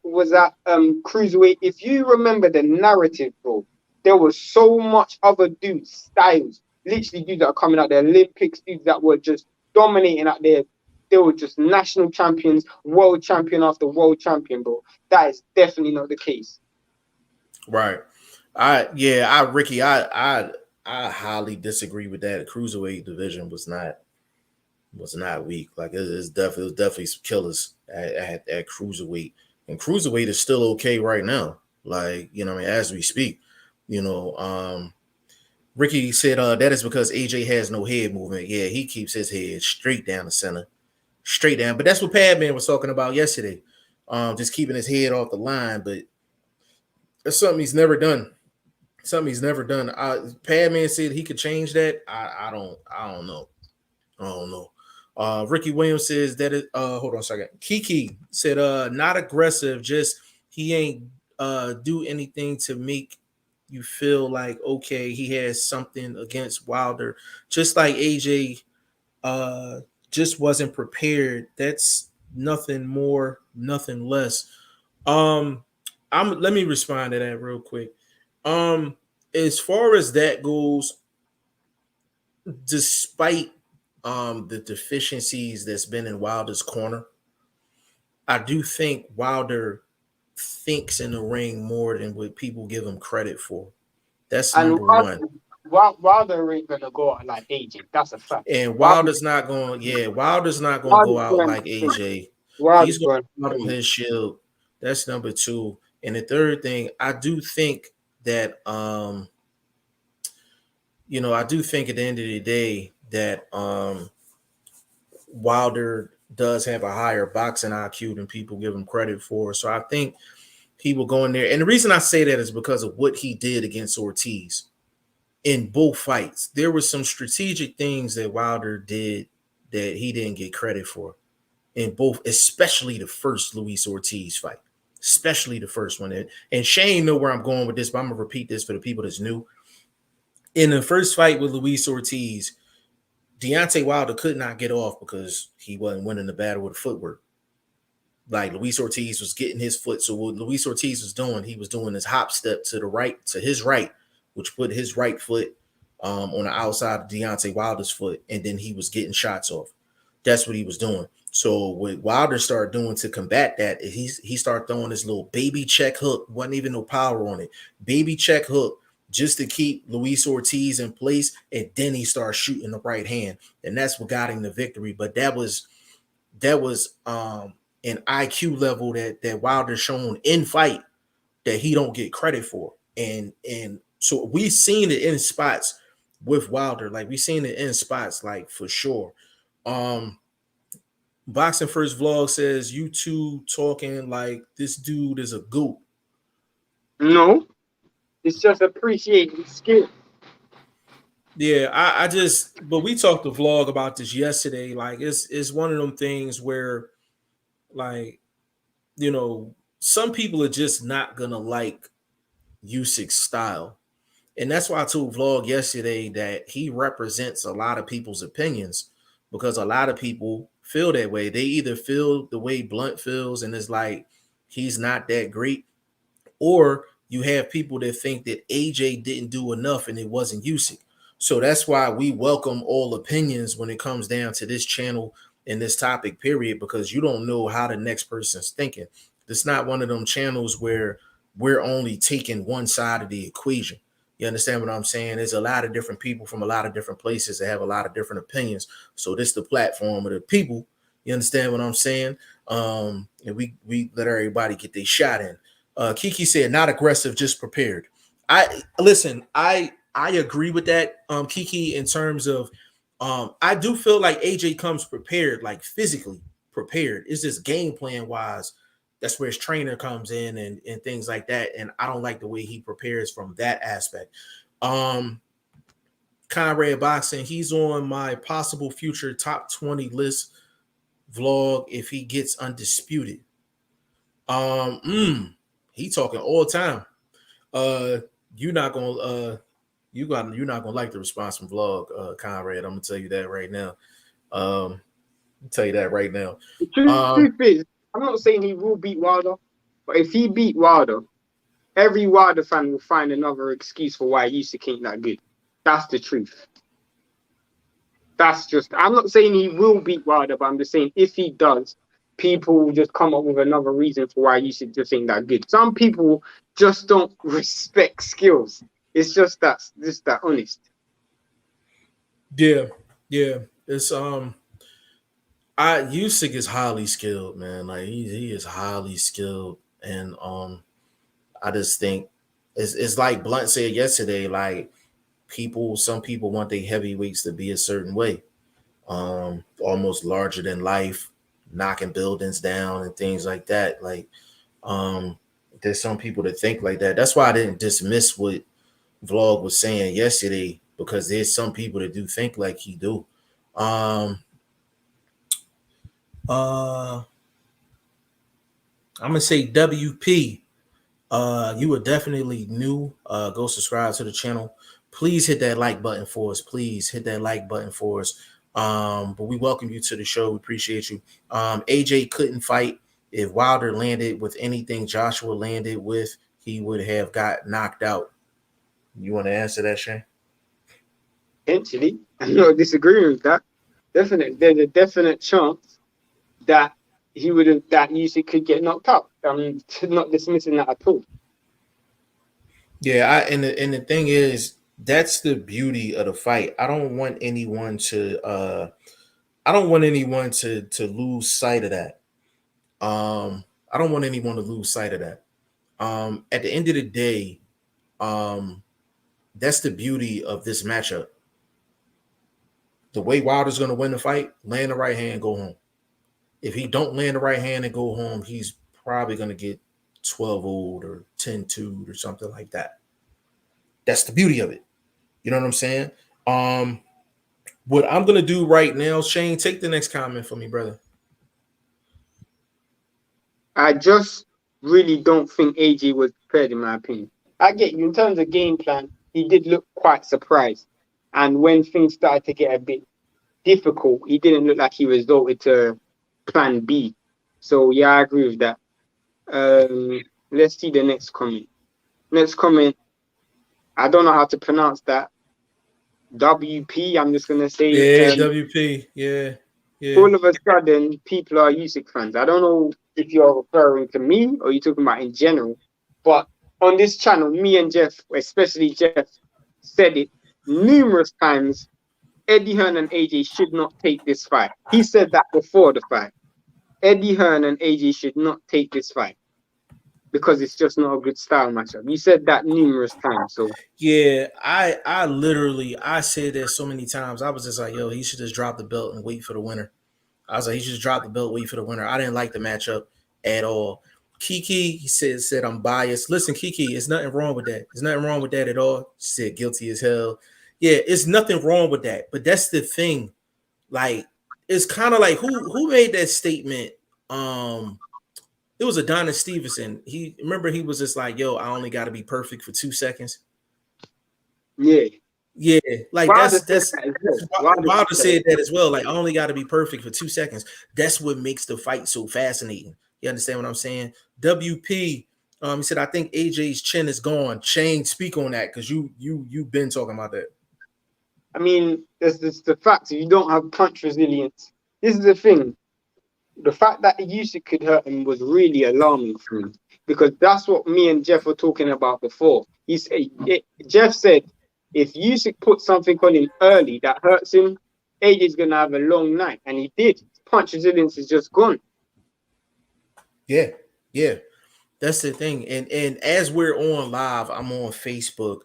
cruiserweight, if you remember the narrative, bro, there was so much other dudes, styles, literally dudes that are coming out the Olympics, dudes that were just dominating out there. They were just national champions, world champion after world champion, bro. That is definitely not the case. Right. Ricky, I highly disagree with that. The cruiserweight division was not weak. Like it was definitely some killers at cruiserweight, and cruiserweight is still okay right now. Like I mean, as we speak, Ricky said that is because AJ has no head movement. Yeah, he keeps his head straight down the center, straight down. But that's what Padman was talking about yesterday. Just keeping his head off the line, but that's something he's never done. Padman said he could change that. I don't know. Ricky Williams says that it hold on a second. Kiki said not aggressive, just he ain't do anything to make you feel like okay, he has something against Wilder. Just like AJ just wasn't prepared. That's nothing more, nothing less. Let me respond to that real quick. As far as that goes, despite the deficiencies that's been in Wilder's corner, I do think Wilder thinks in the ring more than what people give him credit for. That's number one. Wilder ain't gonna go out like AJ. That's a fact. And Wilder, Wilder's not gonna go Wilder's out going like to AJ. Wilder's He's gonna going come out on to his shield. That's number two. And the third thing, I do think that I do think at the end of the day that Wilder does have a higher boxing IQ than people give him credit for. So I think he will go in there. And the reason I say that is because of what he did against Ortiz in both fights. There were some strategic things that Wilder did that he didn't get credit for in both, especially the first Luis Ortiz fight, especially the first one. And Shane know where I'm going with this, but I'm going to repeat this for the people that's new. In the first fight with Luis Ortiz, Deontay Wilder could not get off because he wasn't winning the battle with footwork. Like Luis Ortiz was getting his foot. So what Luis Ortiz was doing, he was doing his hop step to the right, to his right, which put his right foot on the outside of Deontay Wilder's foot, and then he was getting shots off. That's what he was doing. So what Wilder started doing to combat that is he started throwing this little baby check hook, wasn't even no power on it, baby check hook, just to keep Luis Ortiz in place, and then he started shooting the right hand, and that's what got him the victory. But that was an IQ level that Wilder shown in fight that he don't get credit for, and so we've seen it in spots with Wilder, like we've seen it in spots, like for sure. Boxing First Vlog says you two talking like this dude is a goat. no. It's just appreciating skill. Yeah, but we talked to Vlog about this yesterday. Like it's one of them things where, like, some people are just not gonna like Usyk's style. And that's why I told Vlog yesterday that he represents a lot of people's opinions, because a lot of people feel that way. They either feel the way Blunt feels and it's like he's not that great, or you have people that think that AJ didn't do enough and it wasn't Usyk. So that's why we welcome all opinions when it comes down to this channel and this topic, period, because you don't know how the next person's thinking. It's not one of them channels where we're only taking one side of the equation. You understand what I'm saying? There's a lot of different people from a lot of different places that have a lot of different opinions. So this is the platform of the people. You understand what I'm saying? And we let everybody get their shot in. Kiki said, not aggressive, just prepared. I agree with that, Kiki, in terms of I do feel like AJ comes prepared, like physically prepared. It's just game plan wise. That's where his trainer comes in and things like that. And I don't like the way he prepares from that aspect. Conrad Boxing, he's on my possible future top 20 list vlog if he gets undisputed. He talking all the time. You're not gonna like the response from vlog, Conrad. I'm gonna tell you that right now. The truth is, I'm not saying he will beat Wilder, but if he beat Wilder, every Wilder fan will find another excuse for why Usyk ain't that good. That's the truth. I'm not saying he will beat Wilder, but I'm just saying if he does, people will just come up with another reason for why Usyk just ain't that good. Some people just don't respect skills. It's just that honest. Yeah. It's Usyk is highly skilled, man. Like he is highly skilled, and I just think it's like Blunt said yesterday. Like some people want their heavyweights to be a certain way, almost larger than life, knocking buildings down and things like that. Like there's some people that think like that. That's why I didn't dismiss what Vlog was saying yesterday, because there's some people that do think like he do. I'm gonna say WP. You are definitely new. Go subscribe to the channel. Please hit that like button for us. Please hit that like button for us. But we welcome you to the show. We appreciate you. AJ couldn't fight. If Wilder landed with anything Joshua landed with, he would have got knocked out. You want to answer that, Shane? Potentially, I'm not disagreeing with that. There's a definite chance that that Usyk could get knocked out. Not dismissing that at all. Yeah, and the thing is, that's the beauty of the fight. I don't want anyone to I don't want anyone to lose sight of that. I don't want anyone to lose sight of that. At the end of the day, um, that's the beauty of this matchup. The way Wilder's going to win the fight, land the right hand, go home. If he don't land the right hand and go home, he's probably going to get 12 old or 10-2 or something like that. That's the beauty of it. You know what I'm saying? What I'm going to do right now, Shane, take the next comment for me, brother. I just really don't think AJ was prepared, in my opinion. I get you in terms of game plan. He did look quite surprised, and when things started to get a bit difficult, he didn't look like he resorted to Plan B. So yeah, I agree with that. Let's see the next comment. Next comment. I don't know how to pronounce that. WP. I'm just gonna say. Yeah, WP. Yeah, yeah. All of a sudden, people are Usyk fans. I don't know if you're referring to me or you're talking about in general, but on this channel, me and Jeff, especially Jeff, said it numerous times. Eddie Hearn and AJ should not take this fight. He said that before the fight. Eddie Hearn and AJ should not take this fight because it's just not a good style matchup. You said that numerous times. So yeah, I literally I said that so many times. I was just like, yo, he should just drop the belt and wait for the winner. I was like, he should just drop the belt, wait for the winner. I didn't like the matchup at all. Kiki, he said I'm biased. Listen, Kiki, there's nothing wrong with that. There's nothing wrong with that at all. She said guilty as hell. Yeah, it's nothing wrong with that. But that's the thing. Like, it's kind of like who made that statement? It was Adonis Stevenson. He remember he was just like, yo, I only got to be perfect for 2 seconds. yeah, Yeah, like Wilder that's said that as well. Wilder said that as well. Like, I only got to be perfect for 2 seconds. That's what makes the fight so fascinating. You understand what I'm saying? WP, he said, I think AJ's chin is gone. Shane, speak on that because you've been talking about that. I mean, there's the fact that you don't have punch resilience. This is the thing. The fact that Usyk could hurt him was really alarming for me because that's what me and Jeff were talking about before. Jeff said if Usyk puts something on him early that hurts him, AJ's gonna have a long night, and he did. Punch resilience is just gone. Yeah, yeah, that's the thing. And as we're on live, I'm on Facebook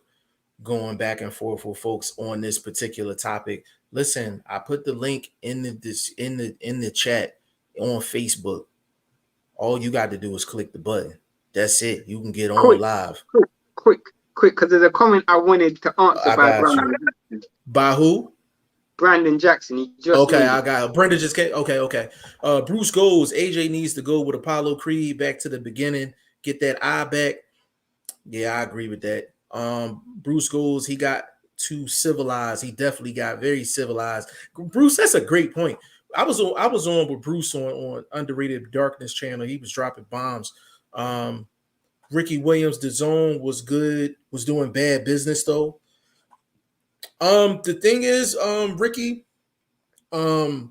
going back and forth with folks on this particular topic. Listen, I put the link in the chat on Facebook. All you got to do is click the button. That's it. You can get on live. Quick, because there's a comment I wanted to answer by Brandon. By who? Brandon Jackson. He just okay, I got it. Brenda just came. Okay. Bruce goes. AJ needs to go with Apollo Creed back to the beginning. Get that eye back. Yeah, I agree with that. Bruce goes. He got too civilized. He definitely got very civilized. Bruce, that's a great point. I was on with Bruce on Underrated Darkness channel. He was dropping bombs. Ricky Williams, the zone was good. Was doing bad business though. The thing is, Ricky, that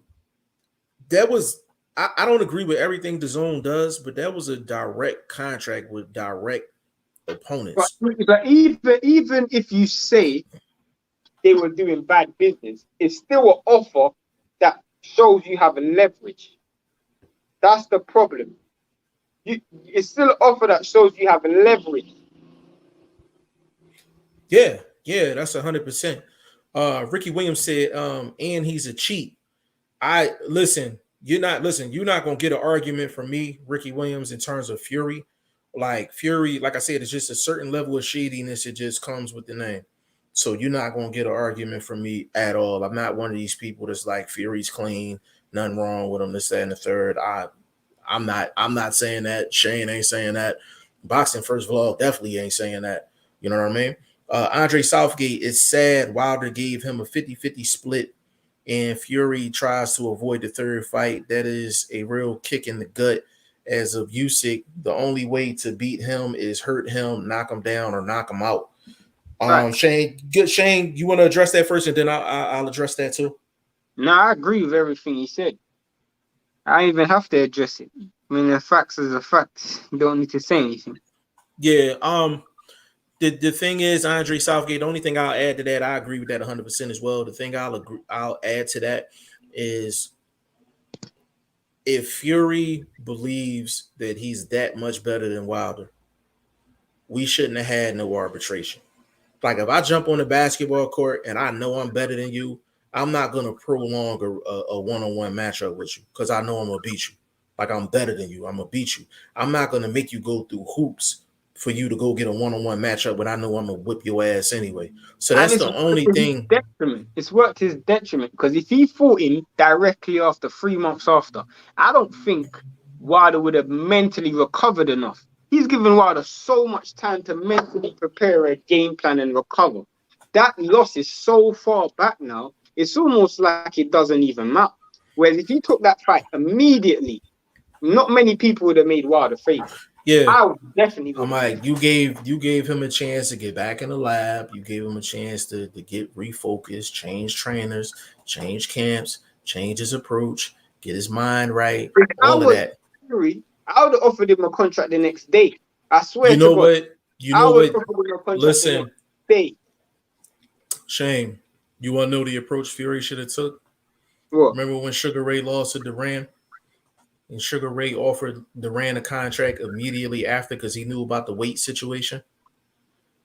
was I don't agree with everything the zone does, but that was a direct contract with direct opponents. But even if you say they were doing bad business, it's still an offer that shows you have a leverage. That's the problem. It's still an offer that shows you have a leverage. Yeah, that's 100%. Ricky Williams said, and he's a cheat. You're not gonna get an argument from me, Ricky Williams, in terms of Fury. Like Fury, like I said, it's just a certain level of shadiness. It just comes with the name. So you're not gonna get an argument from me at all. I'm not one of these people that's like Fury's clean, nothing wrong with him, this, that, and the third. I'm not saying that. Shane ain't saying that. BoxingFirst Vlog definitely ain't saying that. You know what I mean? Andre Southgate, it's sad Wilder gave him a 50-50 split and Fury tries to avoid the third fight. That is a real kick in the gut. As of Usyk, the only way to beat him is hurt him, knock him down, or knock him out. Right. Shane, you want to address that first, and then I'll address that too? No, I agree with everything he said. I don't even have to address it. I mean, the facts is a fact. You don't need to say anything. Yeah. the thing is, Andre Southgate, the only thing I'll add to that, I agree with that 100% as well. The thing I'll add to that is if Fury believes that he's that much better than Wilder, we shouldn't have had no arbitration. Like if I jump on the basketball court and I know I'm better than you, I'm not gonna prolong a one-on-one matchup with you because I know I'm gonna beat you. Like I'm better than you, I'm gonna beat you. I'm not gonna make you go through hoops for you to go get a one-on-one matchup, but I know I'm gonna whip your ass anyway. So And that's it's the worked only to his thing. detriment. It's worked to his detriment because if he fought him directly after 3 months after, I don't think Wilder would have mentally recovered enough. He's given Wilder so much time to mentally prepare a game plan and recover. That loss is so far back now, it's almost like it doesn't even matter. Whereas if he took that fight immediately, not many people would have made Wilder favor. Yeah, I would definitely I'm would have. like, you gave him a chance to get back in the lab. You gave him a chance to get refocused, change trainers, change camps, change his approach, get his mind right, If I all of was that. Fury, I would have offered him a contract the next day. I You swear to know God, what? You I know would what? offer him a contract the next Listen, day. Shane, you want to know the approach Fury should have took? What? Remember when Sugar Ray lost to Duran? And Sugar Ray offered Duran a contract immediately after because he knew about the weight situation.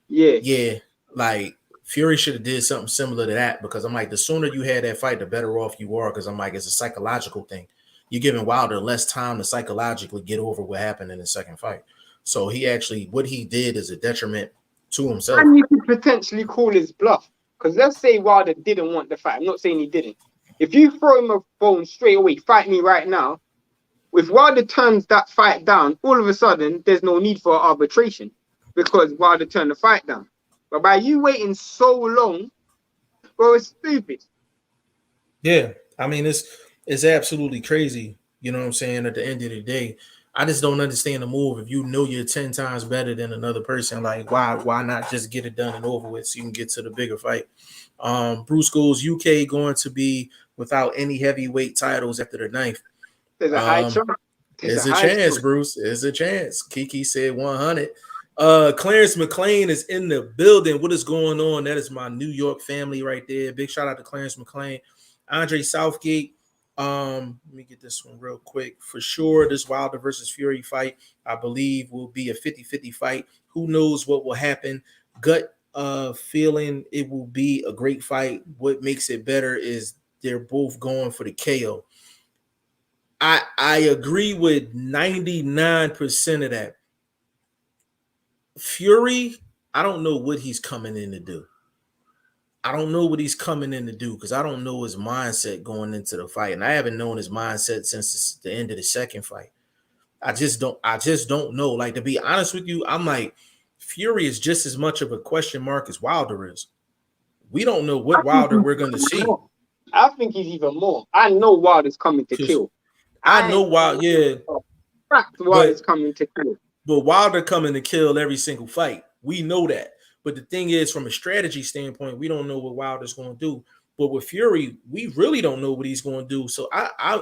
Yeah. Yeah, like Fury should have did something similar to that because I'm like, the sooner you had that fight, the better off you are. Because I'm like, it's a psychological thing. You're giving Wilder less time to psychologically get over what happened in the second fight. So he actually, what he did is a detriment to himself. And you could potentially call his bluff. Because let's say Wilder didn't want the fight. I'm not saying he didn't. If you throw him a bone straight away, fight me right now. If Wilder turns that fight down, all of a sudden, there's no need for arbitration because Wilder turned the fight down. But by you waiting so long, bro, it's stupid. Yeah, I mean it's absolutely crazy. You know what I'm saying? At the end of the day, I just don't understand the move. If you know you're 10 times better than another person, like why not just get it done and over with so you can get to the bigger fight? Bruce Goes UK going to be without any heavyweight titles after the ninth. There's a high chance. There's a chance, Bruce. There's a chance. Kiki said 100. Clarence McLean is in the building. What is going on? That is my New York family right there. Big shout out to Clarence McLean. Andre Southgate. Let me get this one real quick. For sure, this Wilder versus Fury fight, I believe, will be a 50-50 fight. Who knows what will happen? Gut feeling it will be a great fight. What makes it better is they're both going for the KO. I agree with 99% of that. Fury, I don't know what he's coming in to do. I don't know what he's coming in to do because I don't know his mindset going into the fight. And I haven't known his mindset since the end of the second fight. I just don't know. Like, to be honest with you, I'm like, Fury is just as much of a question mark as Wilder is. We don't know what Wilder we're going to see. I think he's even more. I know Wilder's coming to kill. I know Wilder, yeah. Wilder's coming to kill. But Wilder coming to kill every single fight. We know that. But the thing is, from a strategy standpoint, we don't know what Wilder's going to do. But with Fury, we really don't know what he's going to do. So I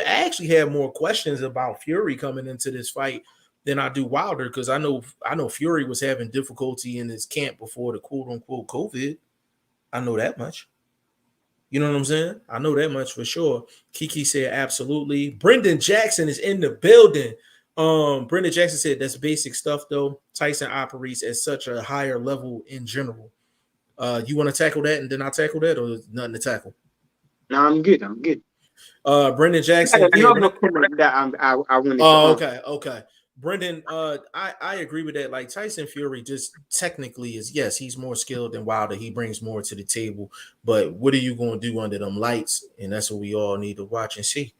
actually have more questions about Fury coming into this fight than I do Wilder because I know Fury was having difficulty in his camp before the quote unquote COVID. I know that much. You know what I'm saying? I know that much for sure. Kiki said absolutely. Brendan Jackson is in the building. Brendan Jackson said that's basic stuff though. Tyson operates at such a higher level in general. You want to tackle that and then I'll tackle that, or nothing to tackle? No, I'm good. Brendan Jackson. I wanted to Okay. Brendan, I agree with that. Like, Tyson Fury just technically is, yes, he's more skilled than Wilder. He brings more to the table. But what are you going to do under them lights? And that's what we all need to watch and see.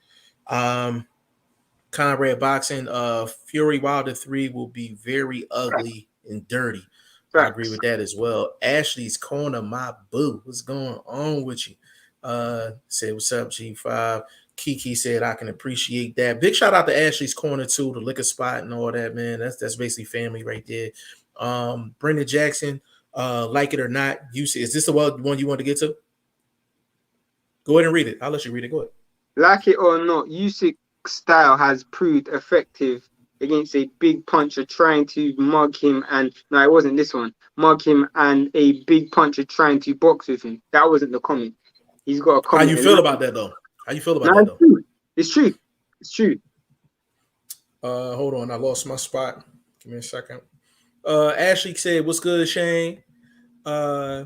Conrad Boxing, Fury Wilder 3 will be very ugly and dirty. I agree with that as well. Ashley's Corner, my boo. What's going on with you? Said, what's up, G5? Kiki said, I can appreciate that. Big shout out to Ashley's Corner, too, the liquor spot and all that, man. That's basically family right there. Brendan Jackson, like it or not, Usyk. Is this the one you want to get to? Go ahead and read it. I'll let you read it. Go ahead. Like it or not, Usyk style has proved effective against a big puncher trying to mug him, and no, it wasn't this one. Mug him and a big puncher trying to box with him. That wasn't the comment. He's got a How comment. you feel about that though? How you feel about No, that it's though? true. It's true. It's true. Hold on, I lost my spot. Give me a second. Ashley said, "What's good, Shane?" Uh,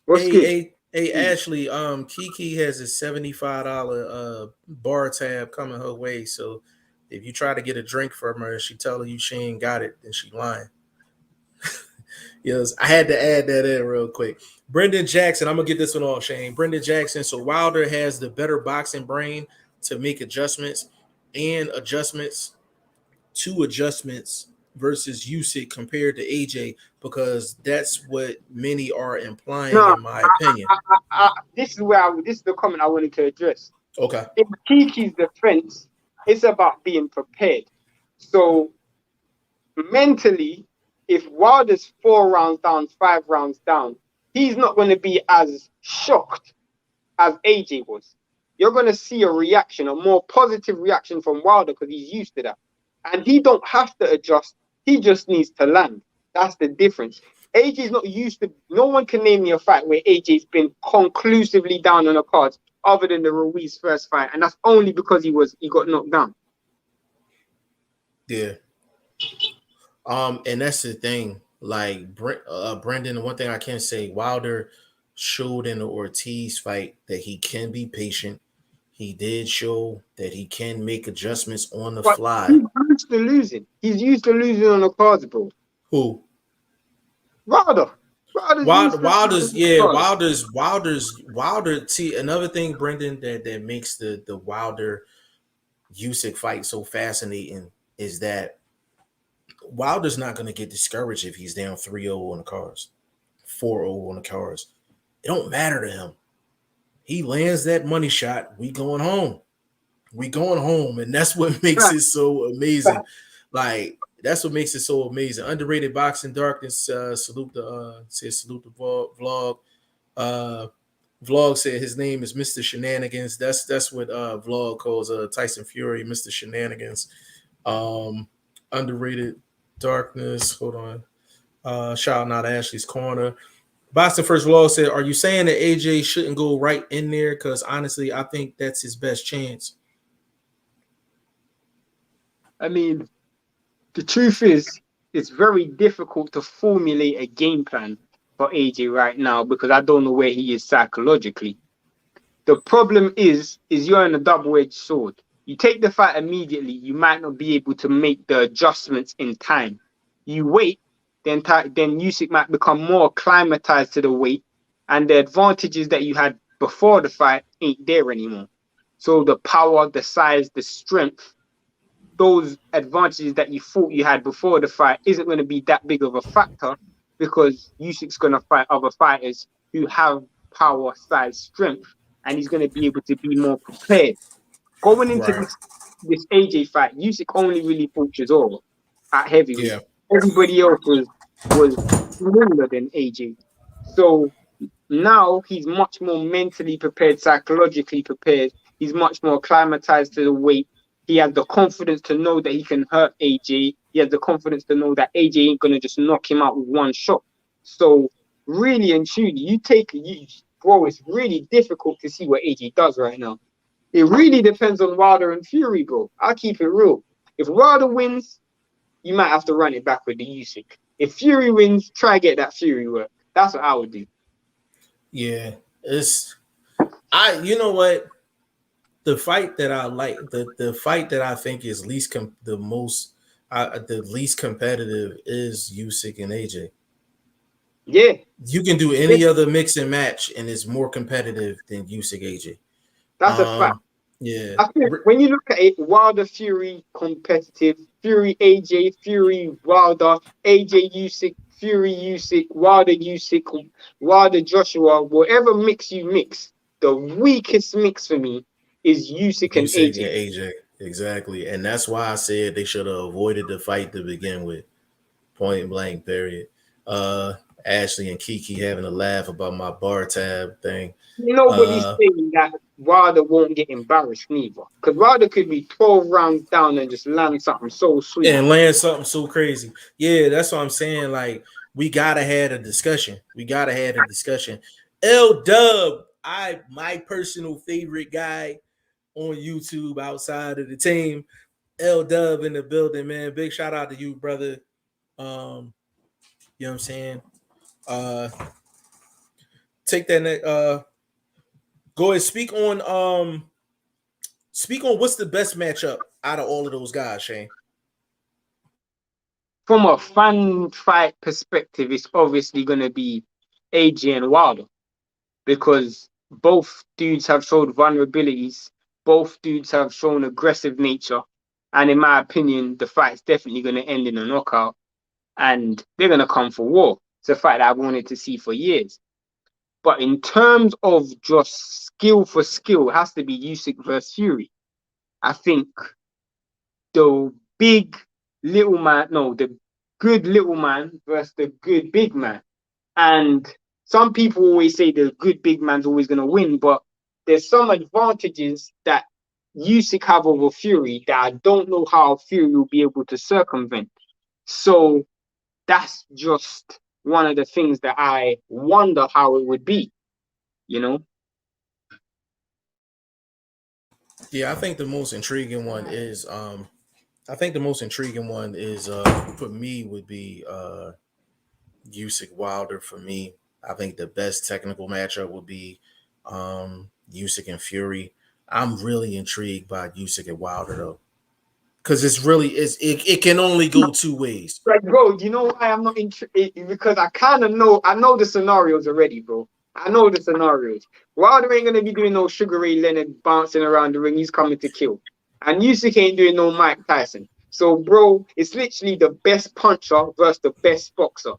What's good? hey, Ashley. Kiki has a $75 bar tab coming her way. So if you try to get a drink from her and she tell you she ain't got it, then she lying. Yes, I had to add that in real quick. Brendan Jackson, I'm gonna get this one off, Shane. Brendan Jackson. So Wilder has the better boxing brain to make adjustments and adjustments to adjustments versus Usyk compared to AJ because that's what many are implying, No, in my opinion. this is this is the comment I wanted to address. Okay. In Kiki's defense, it's about being prepared. So mentally, if Wilder's 4 rounds down, 5 rounds down, he's not going to be as shocked as AJ was. You're going to see a reaction, a more positive reaction from Wilder because he's used to that. And he don't have to adjust. He just needs to land. That's the difference. AJ's not used to, no one can name me a fight where AJ's been conclusively down on the cards other than the Ruiz first fight. And that's only because he got knocked down. Yeah. And that's the thing. Like Brendan, one thing I can say, Wilder showed in the Ortiz fight that he can be patient. He did show that he can make adjustments on the But fly. he's used to losing. He's used to losing on the cards, bro. Who? Wilder. Wilder's Wilder. See, another thing, Brendan, that makes the Wilder Usyk fight so fascinating is that Wilder's not going to get discouraged if he's down 3-0 on the cards, 4-0 on the cards. It don't matter to him. He lands that money shot. We going home. And that's what makes it so amazing. Like that's what makes it so amazing. Underrated boxing darkness. Salute the vlog. Vlog said his name is Mr. Shenanigans. That's what Vlog calls Tyson Fury, Mr. Shenanigans. Underrated darkness. Hold on. Shouting out Ashley's Corner. BoxingFirst Vlog said, "Are you saying that AJ shouldn't go right in there? Because honestly, I think that's his best chance." I mean, the truth is, it's very difficult to formulate a game plan for AJ right now because I don't know where he is psychologically. The problem is you're in a double-edged sword. You take the fight immediately, you might not be able to make the adjustments in time. You wait, then Usyk might become more acclimatized to the weight, and the advantages that you had before the fight ain't there anymore. So the power, the size, the strength, those advantages that you thought you had before the fight isn't going to be that big of a factor because Usyk's going to fight other fighters who have power, size, strength, and he's going to be able to be more prepared. Going into Right. this AJ fight, Usyk only really fought Chisora at heavyweight. Yeah. Everybody else was smaller than AJ. So now he's much more mentally prepared, psychologically prepared. He's much more acclimatized to the weight. He has the confidence to know that he can hurt AJ. He has the confidence to know that AJ ain't going to just knock him out with one shot. So really and truly, bro, it's really difficult to see what AJ does right now. It really depends on Wilder and Fury, bro. I'll keep it real. If Wilder wins, you might have to run it back with the Usyk. If Fury wins, try get that Fury work. That's what I would do. Yeah. You know what? The fight that I like, the fight that I think is the least competitive is Usyk and AJ. Yeah. You can do any other mix and match, and it's more competitive than Usyk AJ. That's a fact. Yeah. I think when you look at it, Wilder Fury competitive, Fury AJ, Fury Wilder, AJ Usyk, Fury Usyk, Wilder Joshua, whatever mix you mix, the weakest mix for me is Usyk and Usyk AJ. and AJ. Exactly. And that's why I said they should have avoided the fight to begin with. Point blank, period. Ashley and Kiki having a laugh about my bar tab thing. Nobody's saying that Wilder won't get embarrassed neither. Because Wilder could be 12 rounds down and just land something so sweet. And land something so crazy. Yeah, that's what I'm saying. Like, we gotta have a discussion. We gotta have a discussion. L Dub, my personal favorite guy on YouTube outside of the team. L Dub in the building, man. Big shout out to you, brother. You know what I'm saying? Take that go ahead, speak on what's the best matchup out of all of those guys, Shane. From a fan fight perspective, it's obviously gonna be AJ and Wilder. Because both dudes have showed vulnerabilities, both dudes have shown aggressive nature, and in my opinion, the fight's definitely going to end in a knockout, and they're going to come for war. It's a fight that I've wanted to see for years. But in terms of just skill for skill, it has to be Usyk versus Fury. I think the big little man, no, the good little man versus the good big man. And some people always say the good big man's always going to win, but there's some advantages that Usyk have over Fury that I don't know how Fury will be able to circumvent. So that's just one of the things that I wonder how it would be, you know? Yeah, I think the most intriguing one is for me would be Usyk Wilder for me. I think the best technical matchup would be Usyk and Fury. I'm really intrigued by Usyk and Wilder though, because it can only go two ways. Like, bro, you know why I'm not intrigued? Because I know the scenarios already, bro. I know the scenarios. Wilder ain't gonna be doing no Sugar Ray Leonard bouncing around the ring. He's coming to kill. And Usyk ain't doing no Mike Tyson. So, bro, it's literally the best puncher versus the best boxer.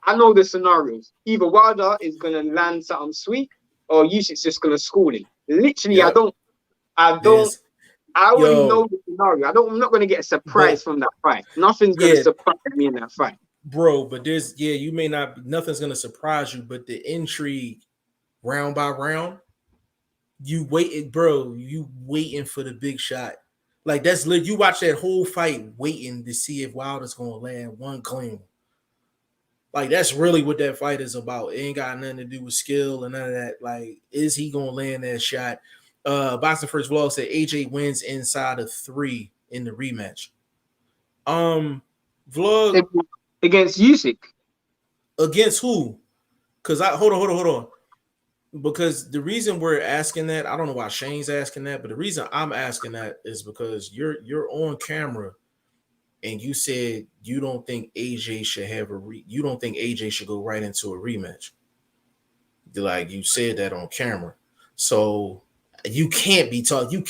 I know the scenarios. Either Wilder is gonna land something sweet, or Usyk's just gonna school him. Literally, Yep. I already know the scenario. I'm not gonna get a surprise from that fight. Nothing's gonna surprise me in that fight. Bro, but nothing's gonna surprise you, but the intrigue round by round, you waiting for the big shot. Like that's lit. You watch that whole fight waiting to see if Wilder's gonna land one clean. Like that's really what that fight is about. It ain't got nothing to do with skill and none of that. Like, is he gonna land that shot? BoxingFirst Vlog said AJ wins inside of 3 in the rematch. Vlog against Usyk. Against who? Because hold on. Because the reason we're asking that, I don't know why Shane's asking that, but the reason I'm asking that is because you're on camera and you said you don't think AJ should have you don't think AJ should go right into a rematch. Like you said that on camera. So you can't be talking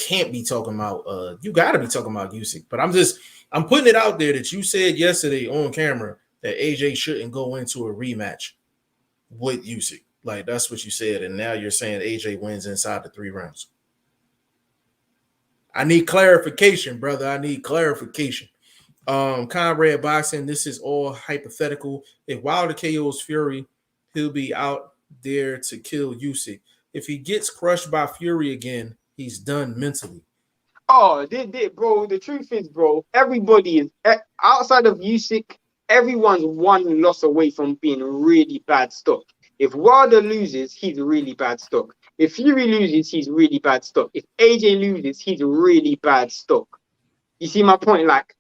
about you gotta be talking about Usyk. But I'm putting it out there that you said yesterday on camera that AJ shouldn't go into a rematch with Usyk. Like that's what you said, and now you're saying AJ wins inside the 3 rounds. I need clarification, brother. I need clarification. Conrad Boxing, this is all hypothetical. If Wilder KOs Fury, he'll be out there to kill Usyk. If he gets crushed by Fury again, he's done mentally. Oh, bro. The truth is, bro, everybody is outside of Usyk. Everyone's one loss away from being really bad stock. If Wilder loses, he's really bad stock. If Fury loses, he's really bad stock. If AJ loses, he's really bad stock. You see my point? Like,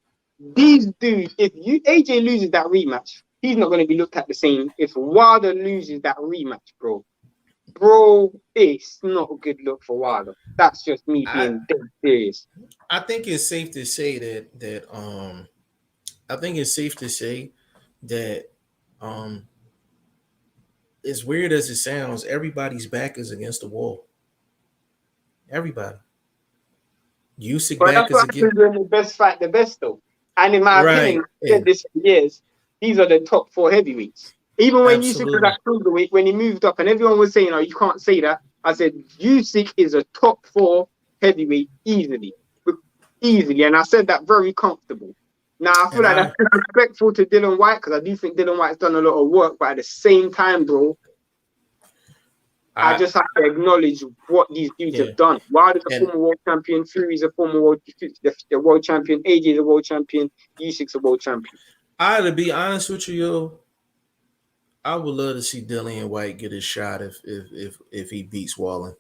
these dudes, if AJ loses that rematch, he's not going to be looked at the same. If Wilder loses that rematch, bro, it's not a good look for Wilder. That's just me being dead serious. I think it's safe to say that as weird as it sounds, everybody's back is against the wall. Everybody. Usyk back is against the best fight, the best though. And in my opinion, I've said this for years, these are the top 4 heavyweights. Even when Usyk was at cruiserweight, when he moved up, and everyone was saying, "Oh, you can't say that," I said Usyk is a top 4 heavyweight easily, and I said that very comfortable. Nah, I feel like that's disrespectful to Dylan White because I do think Dylan White's done a lot of work, but at the same time, bro, I just have to acknowledge what these dudes have done. Wilder's a former world champion, Fury's a former world champion, AJ's a world champion, Usyk's a world champion. To be honest with you, yo, I would love to see Dillian White get his shot if he beats Wallen.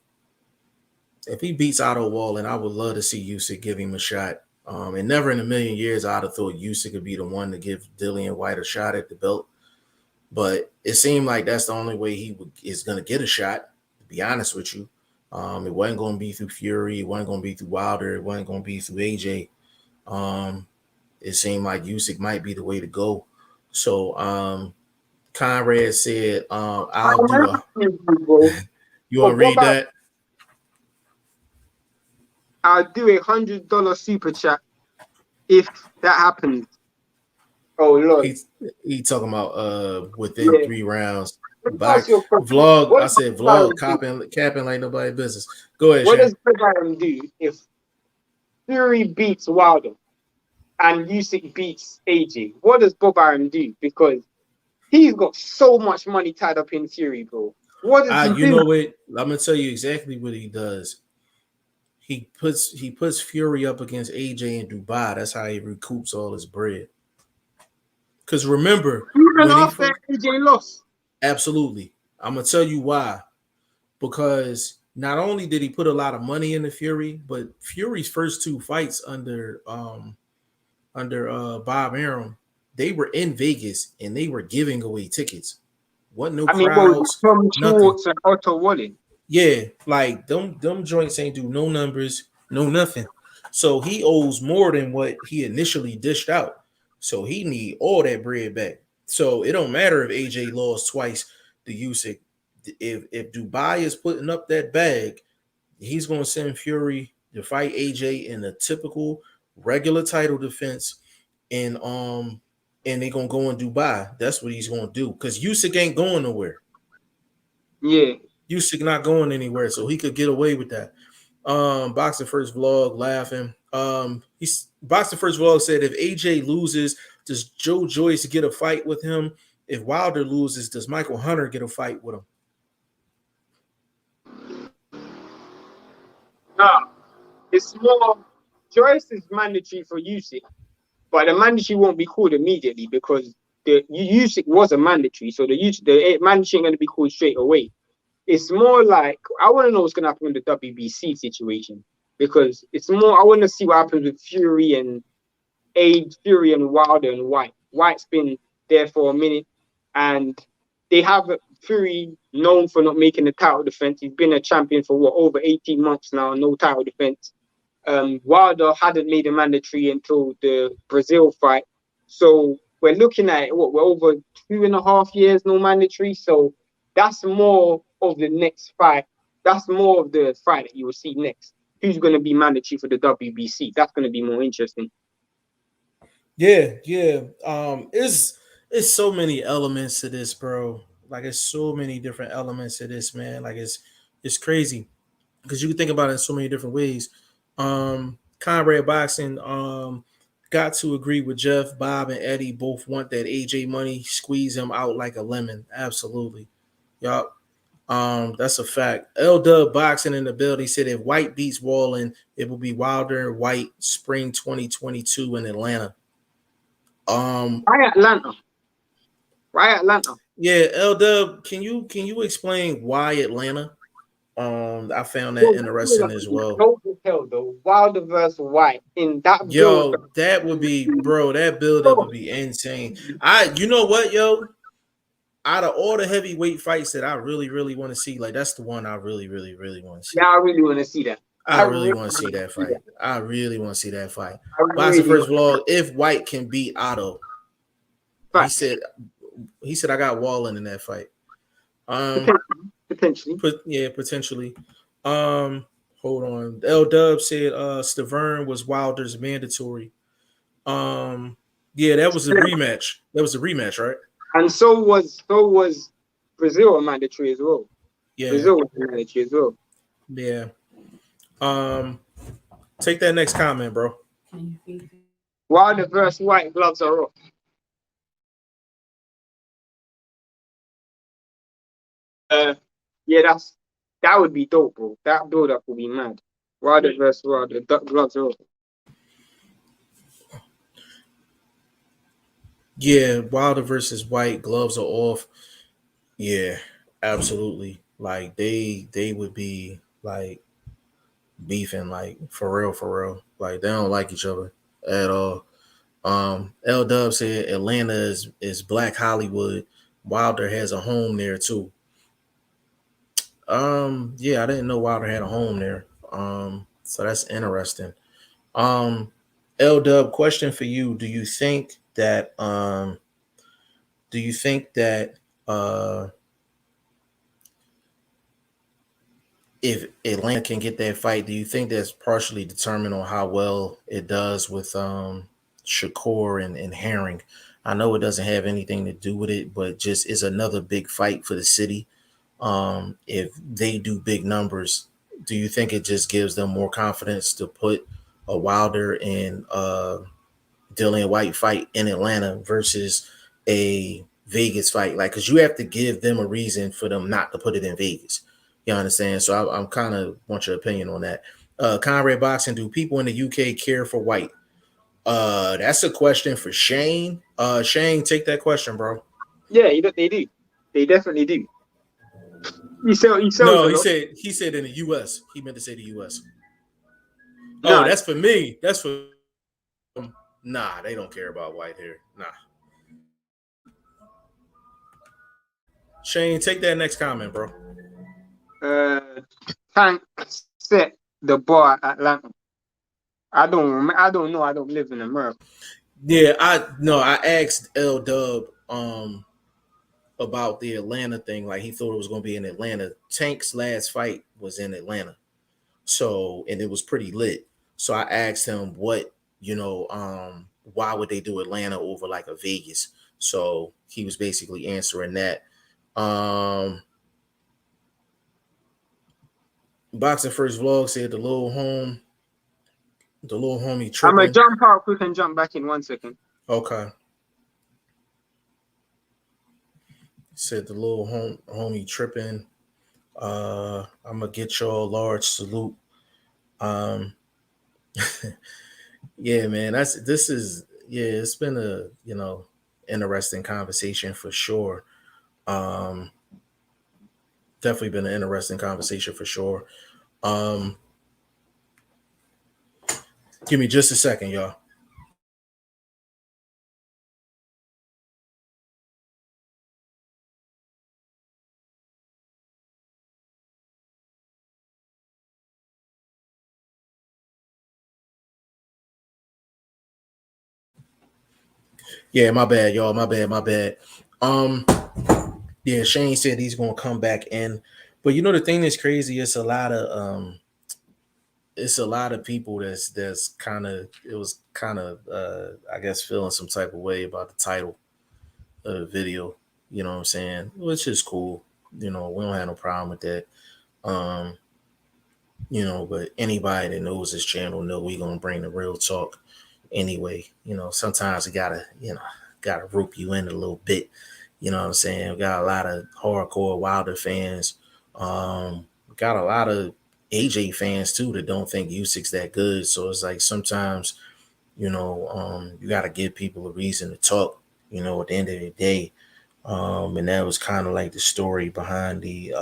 If he beats Otto Wallen, I would love to see Usyk give him a shot. And never in a million years I'd have thought Usyk could be the one to give Dillian White a shot at the belt. But it seemed like that's the only way he is going to get a shot, to be honest with you. It wasn't going to be through Fury. It wasn't going to be through Wilder. It wasn't going to be through AJ. It seemed like Usyk might be the way to go. So Conrad said, I'll do a – you want to read that? I'll do $100 super chat if that happens. Oh Lord, he talking about within 3 rounds. Vlog, I said vlog, capping like nobody business. Go ahead. What does Bob Arum do if Fury beats Wilder and Usyk beats AJ? What does Bob Arum do? Because he's got so much money tied up in Fury, bro. What does he do? You know what? I'm gonna tell you exactly what he does. He puts Fury up against AJ in Dubai. That's how he recoups all his bread. Because remember, even after AJ lost. Absolutely. I'm gonna tell you why. Because not only did he put a lot of money into Fury, but Fury's first 2 fights under Bob Arum, they were in Vegas and they were giving away tickets. Wasn't no crowds. Tom Schwartz and Otto Walling. Yeah, like them joints ain't do no numbers, no nothing. So he owes more than what he initially dished out. So he need all that bread back. So it don't matter if AJ lost twice to Usyk. If Dubai is putting up that bag, he's gonna send Fury to fight AJ in a typical regular title defense, and they gonna go in Dubai. That's what he's gonna do because Usyk ain't going nowhere. Yeah. Usyk not going anywhere, so he could get away with that. Boxing First Vlog laughing. Boxing First Vlog said if AJ loses, does Joe Joyce get a fight with him? If Wilder loses, does Michael Hunter get a fight with him? No, it's more. Joyce is mandatory for Usyk, but the mandatory won't be called immediately because the Usyk was a mandatory, so the mandatory ain't going to be called straight away. It's more like I want to know what's going to happen with the WBC situation because it's more. I want to see what happens with Fury and Wilder and White. White's been there for a minute, and they have Fury known for not making a title defense. He's been a champion for over 18 months now, no title defense. Wilder hadn't made a mandatory until the Brazil fight, so we're looking at we're over 2.5 years no mandatory. So that's more of the next fight. That's more of the fight that you will see next. Who's going to be mandatory for the WBC? That's going to be more interesting. Yeah. It's so many elements to this, bro. Like it's so many different elements to this, man. Like it's crazy because you can think about it in so many different ways. Conrad Boxing got to agree with Jeff, Bob, and Eddie. Both want that AJ money, squeeze him out like a lemon. Absolutely. Yup. That's a fact. L-Dub Boxing in the building said if White beats Wallen, it will be Wilder and White spring 2022 in Atlanta. Why Atlanta? Yeah, L-Dub, can you explain why Atlanta? I found that interesting as well. Hotel though, Wilder versus White in that. That would be, bro. That build-up would be insane. You know what, yo? Out of all the heavyweight fights that I really, really want to see, like that's the one I really, really, really want to see. Yeah, I really want to see that. I really want to see that fight. I really want to see that fight. Boxing First Vlog, if White can beat Otto, he said I got Wallen in that fight. Potentially. Potentially. Hold on. L-Dub said Stavern was Wilder's mandatory. Yeah, that was a rematch. That was a rematch, right? And so was Brazil a mandatory as well. Yeah. Brazil was a mandatory as well. Yeah. Take that next comment, bro. Wilder versus White, gloves are off. Yeah, that would be dope, bro. That build up will be mad. Wilder versus Wilder, gloves are off. Yeah, Wilder versus White, gloves are off. Yeah, absolutely. Like they would be like beefing, like for real, for real. Like they don't like each other at all. L Dub said Atlanta is Black Hollywood. Wilder has a home there too. Yeah, I didn't know Wilder had a home there. So that's interesting. Um, L Dub, question for you: do you think that uh if Atlanta can get that fight, do you think that's partially determined on how well it does with Shakur and Herring? I know it doesn't have anything to do with it, but just is another big fight for the city. If they do big numbers, do you think it just gives them more confidence to put a Wilder and Dillian White fight in Atlanta versus a Vegas fight? Like, because you have to give them a reason for them not to put it in Vegas. You understand? So I'm kind of want your opinion on that. Conrad Boxing, do people in the UK care for White? That's a question for Shane. Shane, take that question, bro. Yeah, they do. They definitely do. He sells No, a he lot. said in the US. He meant to say the US. Oh, No, that's for me. That's for nah, they don't care about white hair. Nah. Shane, take that next comment, bro. uh, Tank set the bar at Atlanta. I don't know. I don't live in America. Yeah, I asked L Dub about the Atlanta thing. Like he thought it was gonna be in Atlanta. Tank's last fight was in Atlanta. So and it was pretty lit. So I asked him why would they do Atlanta over like a Vegas? So he was basically answering that. Um Boxing First Vlog said the little homie I'm gonna tripping. jump out quick and jump back in 1 second. Okay. Said the little homie tripping. I'm gonna get y'all a large salute. Um, yeah, man. It's been a interesting conversation for sure. Um, definitely been an interesting conversation for sure. Um, give me just a second, y'all. Yeah, my bad, y'all. My bad. Um, yeah, Shane said he's gonna come back in, but the thing that's crazy. It's a lot of people that's kind of it was kind of I guess feeling some type of way about the title of the video. You know what I'm saying? Which is cool. We don't have no problem with that. Um, but anybody that knows this channel know we gonna bring the real talk anyway. Sometimes we gotta rope you in a little bit. You know what I'm saying? We got a lot of hardcore Wilder fans. We got a lot of AJ fans too that don't think Usyk's that good. So it's like sometimes, you gotta give people a reason to talk, at the end of the day. And that was kind of like the story behind the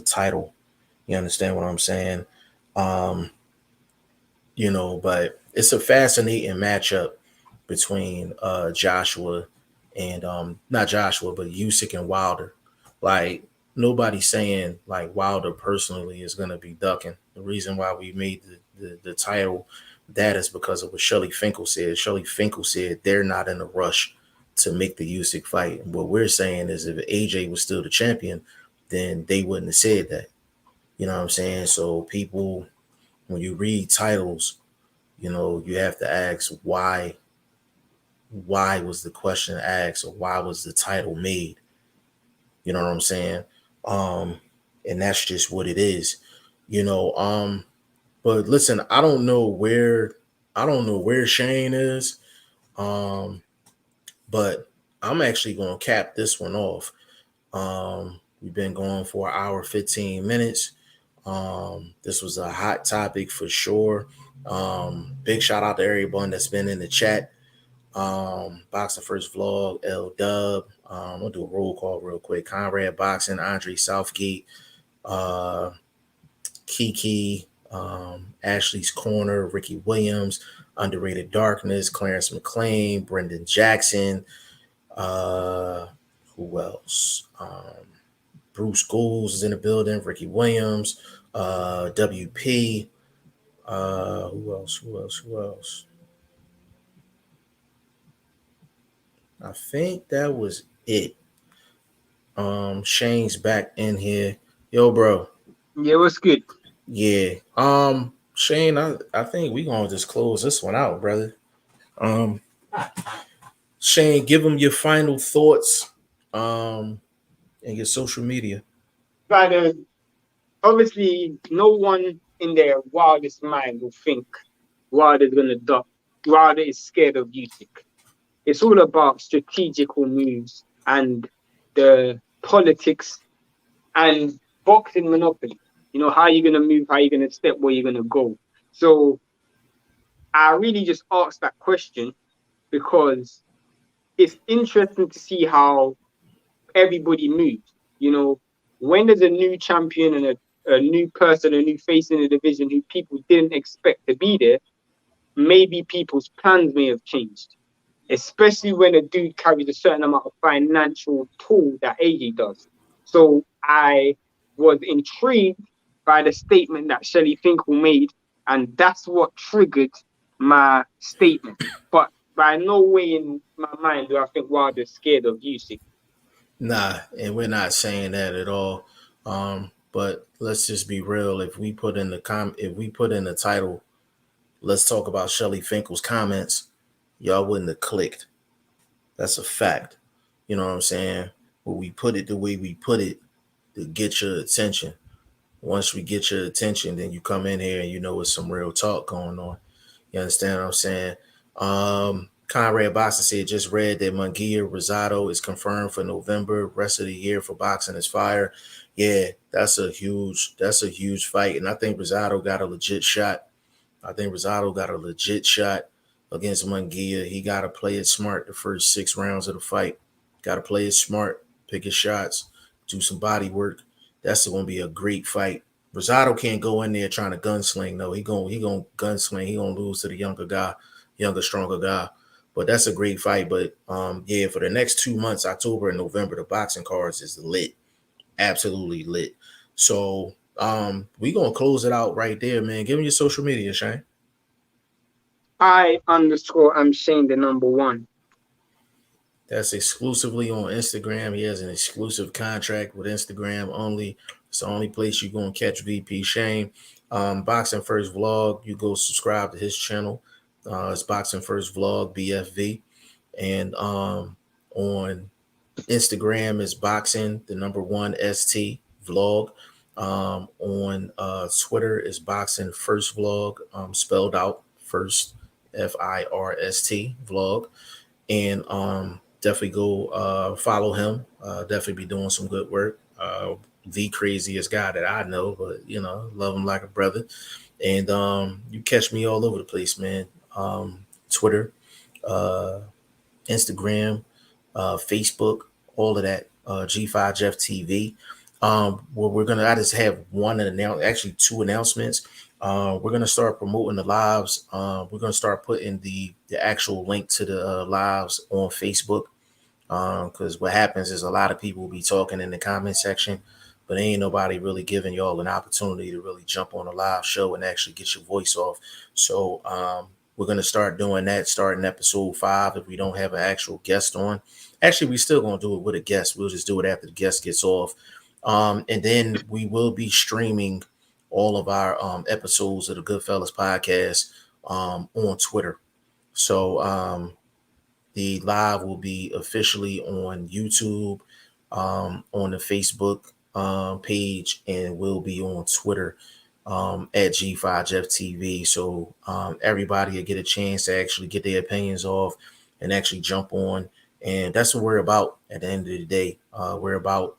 title. You understand what I'm saying? Um, but it's a fascinating matchup between Joshua and not Joshua, but Usyk and Wilder. Like nobody's saying like Wilder personally is gonna be ducking. The reason why we made the title that is because of what Shelly Finkel said. Shelly Finkel said they're not in a rush to make the Usyk fight. And what we're saying is if AJ was still the champion, then they wouldn't have said that. You know what I'm saying? So people, when you read titles, you have to ask why was the question asked, or why was the title made? You know what I'm saying? Um, and that's just what it is. you know. But listen, I don't know where. I don't know where Shane is, but I'm actually going to cap this one off. We've been going for an hour, 15 minutes. This was a hot topic for sure. Big shout out to everyone that's been in the chat. Boxing First Vlog, L Dub. We'll do a roll call real quick. Conrad Boxing, Andre Southgate, uh, Kiki, Ashley's Corner, Ricky Williams, Underrated Darkness, Clarence McLean, Brendan Jackson. Who else? Bruce Schools is in the building. Ricky Williams, WP. Who else? Who else? Who else? I think that was it. Shane's back in here. Yo, bro. Yeah, what's good? Yeah. Shane, I think we gonna just close this one out, brother. Um, Shane, give them your final thoughts. And your social media. But obviously, no one in their wildest mind will think Wilder's gonna duck. Wilder is scared of Usyk. It's all about strategical moves and the politics and boxing monopoly. You know, how you're going to move, how you're going to step, where you're going to go. So I really just asked that question because it's interesting to see how everybody moves. You know, when there's a new champion and a new person, a new face in the division who people didn't expect to be there, maybe people's plans may have changed, especially when a dude carries a certain amount of financial tool that AJ does. So I was intrigued by the statement that Shelley Finkel made, and that's what triggered my statement. But by no way in my mind do I think Wilder's scared of Usyk. Nah, and we're not saying that at all. But let's just be real. If we put in the title, let's talk about Shelly Finkel's comments, y'all wouldn't have clicked. That's a fact. You know what I'm saying? But we put it the way we put it to get your attention. Once we get your attention, then you come in here and you know it's some real talk going on. You understand what I'm saying? Conrad Boxing said, just read that Munguia Rosado is confirmed for November. Rest of the year for boxing is fire. Yeah, that's a huge fight. And I think Rosado got a legit shot. Against Munguia. He got to play it smart the first 6 rounds of the fight. Got to play it smart, pick his shots, do some body work. That's going to be a great fight. Rosado can't go in there trying to gunsling. No, he going gunsling. He going to lose to the younger, stronger guy. But that's a great fight. But yeah, for the next 2 months, October and November, the boxing cards is lit, absolutely lit. So we gonna close it out right there, man. Give me your social media, Shane. I_am Shane the number one. That's exclusively on Instagram. He has an exclusive contract with Instagram only. It's the only place you're going to catch VP Shane. Boxing First Vlog, you go subscribe to his channel. It's Boxing First Vlog, BFV. And on Instagram is Boxing, the number 1 ST Vlog. On Twitter is Boxing First Vlog, spelled out first, FIRST Vlog. And definitely go follow him. Definitely be doing some good work. The craziest guy that I know, but love him like a brother. And you catch me all over the place, man. Twitter, Instagram, Facebook, all of that. G5 Jeff TV. I just have actually 2 announcements. We're gonna start promoting the lives. We're gonna start putting the actual link to the lives on Facebook. Because what happens is a lot of people will be talking in the comment section, but ain't nobody really giving y'all an opportunity to really jump on a live show and actually get your voice off. So we're gonna start doing that starting episode 5 if we don't have an actual guest on. Actually, we still gonna do it with a guest. We'll just do it after the guest gets off. And then we will be streaming all of our episodes of the Goodfellas podcast on Twitter. So the live will be officially on YouTube, on the Facebook page, and will be on Twitter at G5Jeff TV. So everybody will get a chance to actually get their opinions off and actually jump on. And that's what we're about at the end of the day. We're about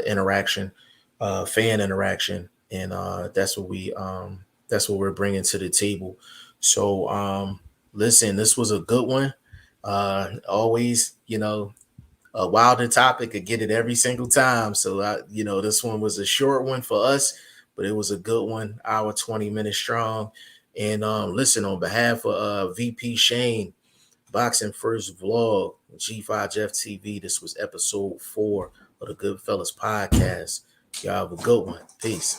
interaction, fan interaction, and that's what we're bringing to the table. So listen, this was a good one. Always, a wilder topic. I get it every single time. So this one was a short one for us, but it was a good one. Hour 20 minutes strong. And listen, on behalf of VP Shane, Boxing First Vlog, G5 Jeff TV. This was episode 4 of the Goodfellas podcast. Y'all have a good one. Peace.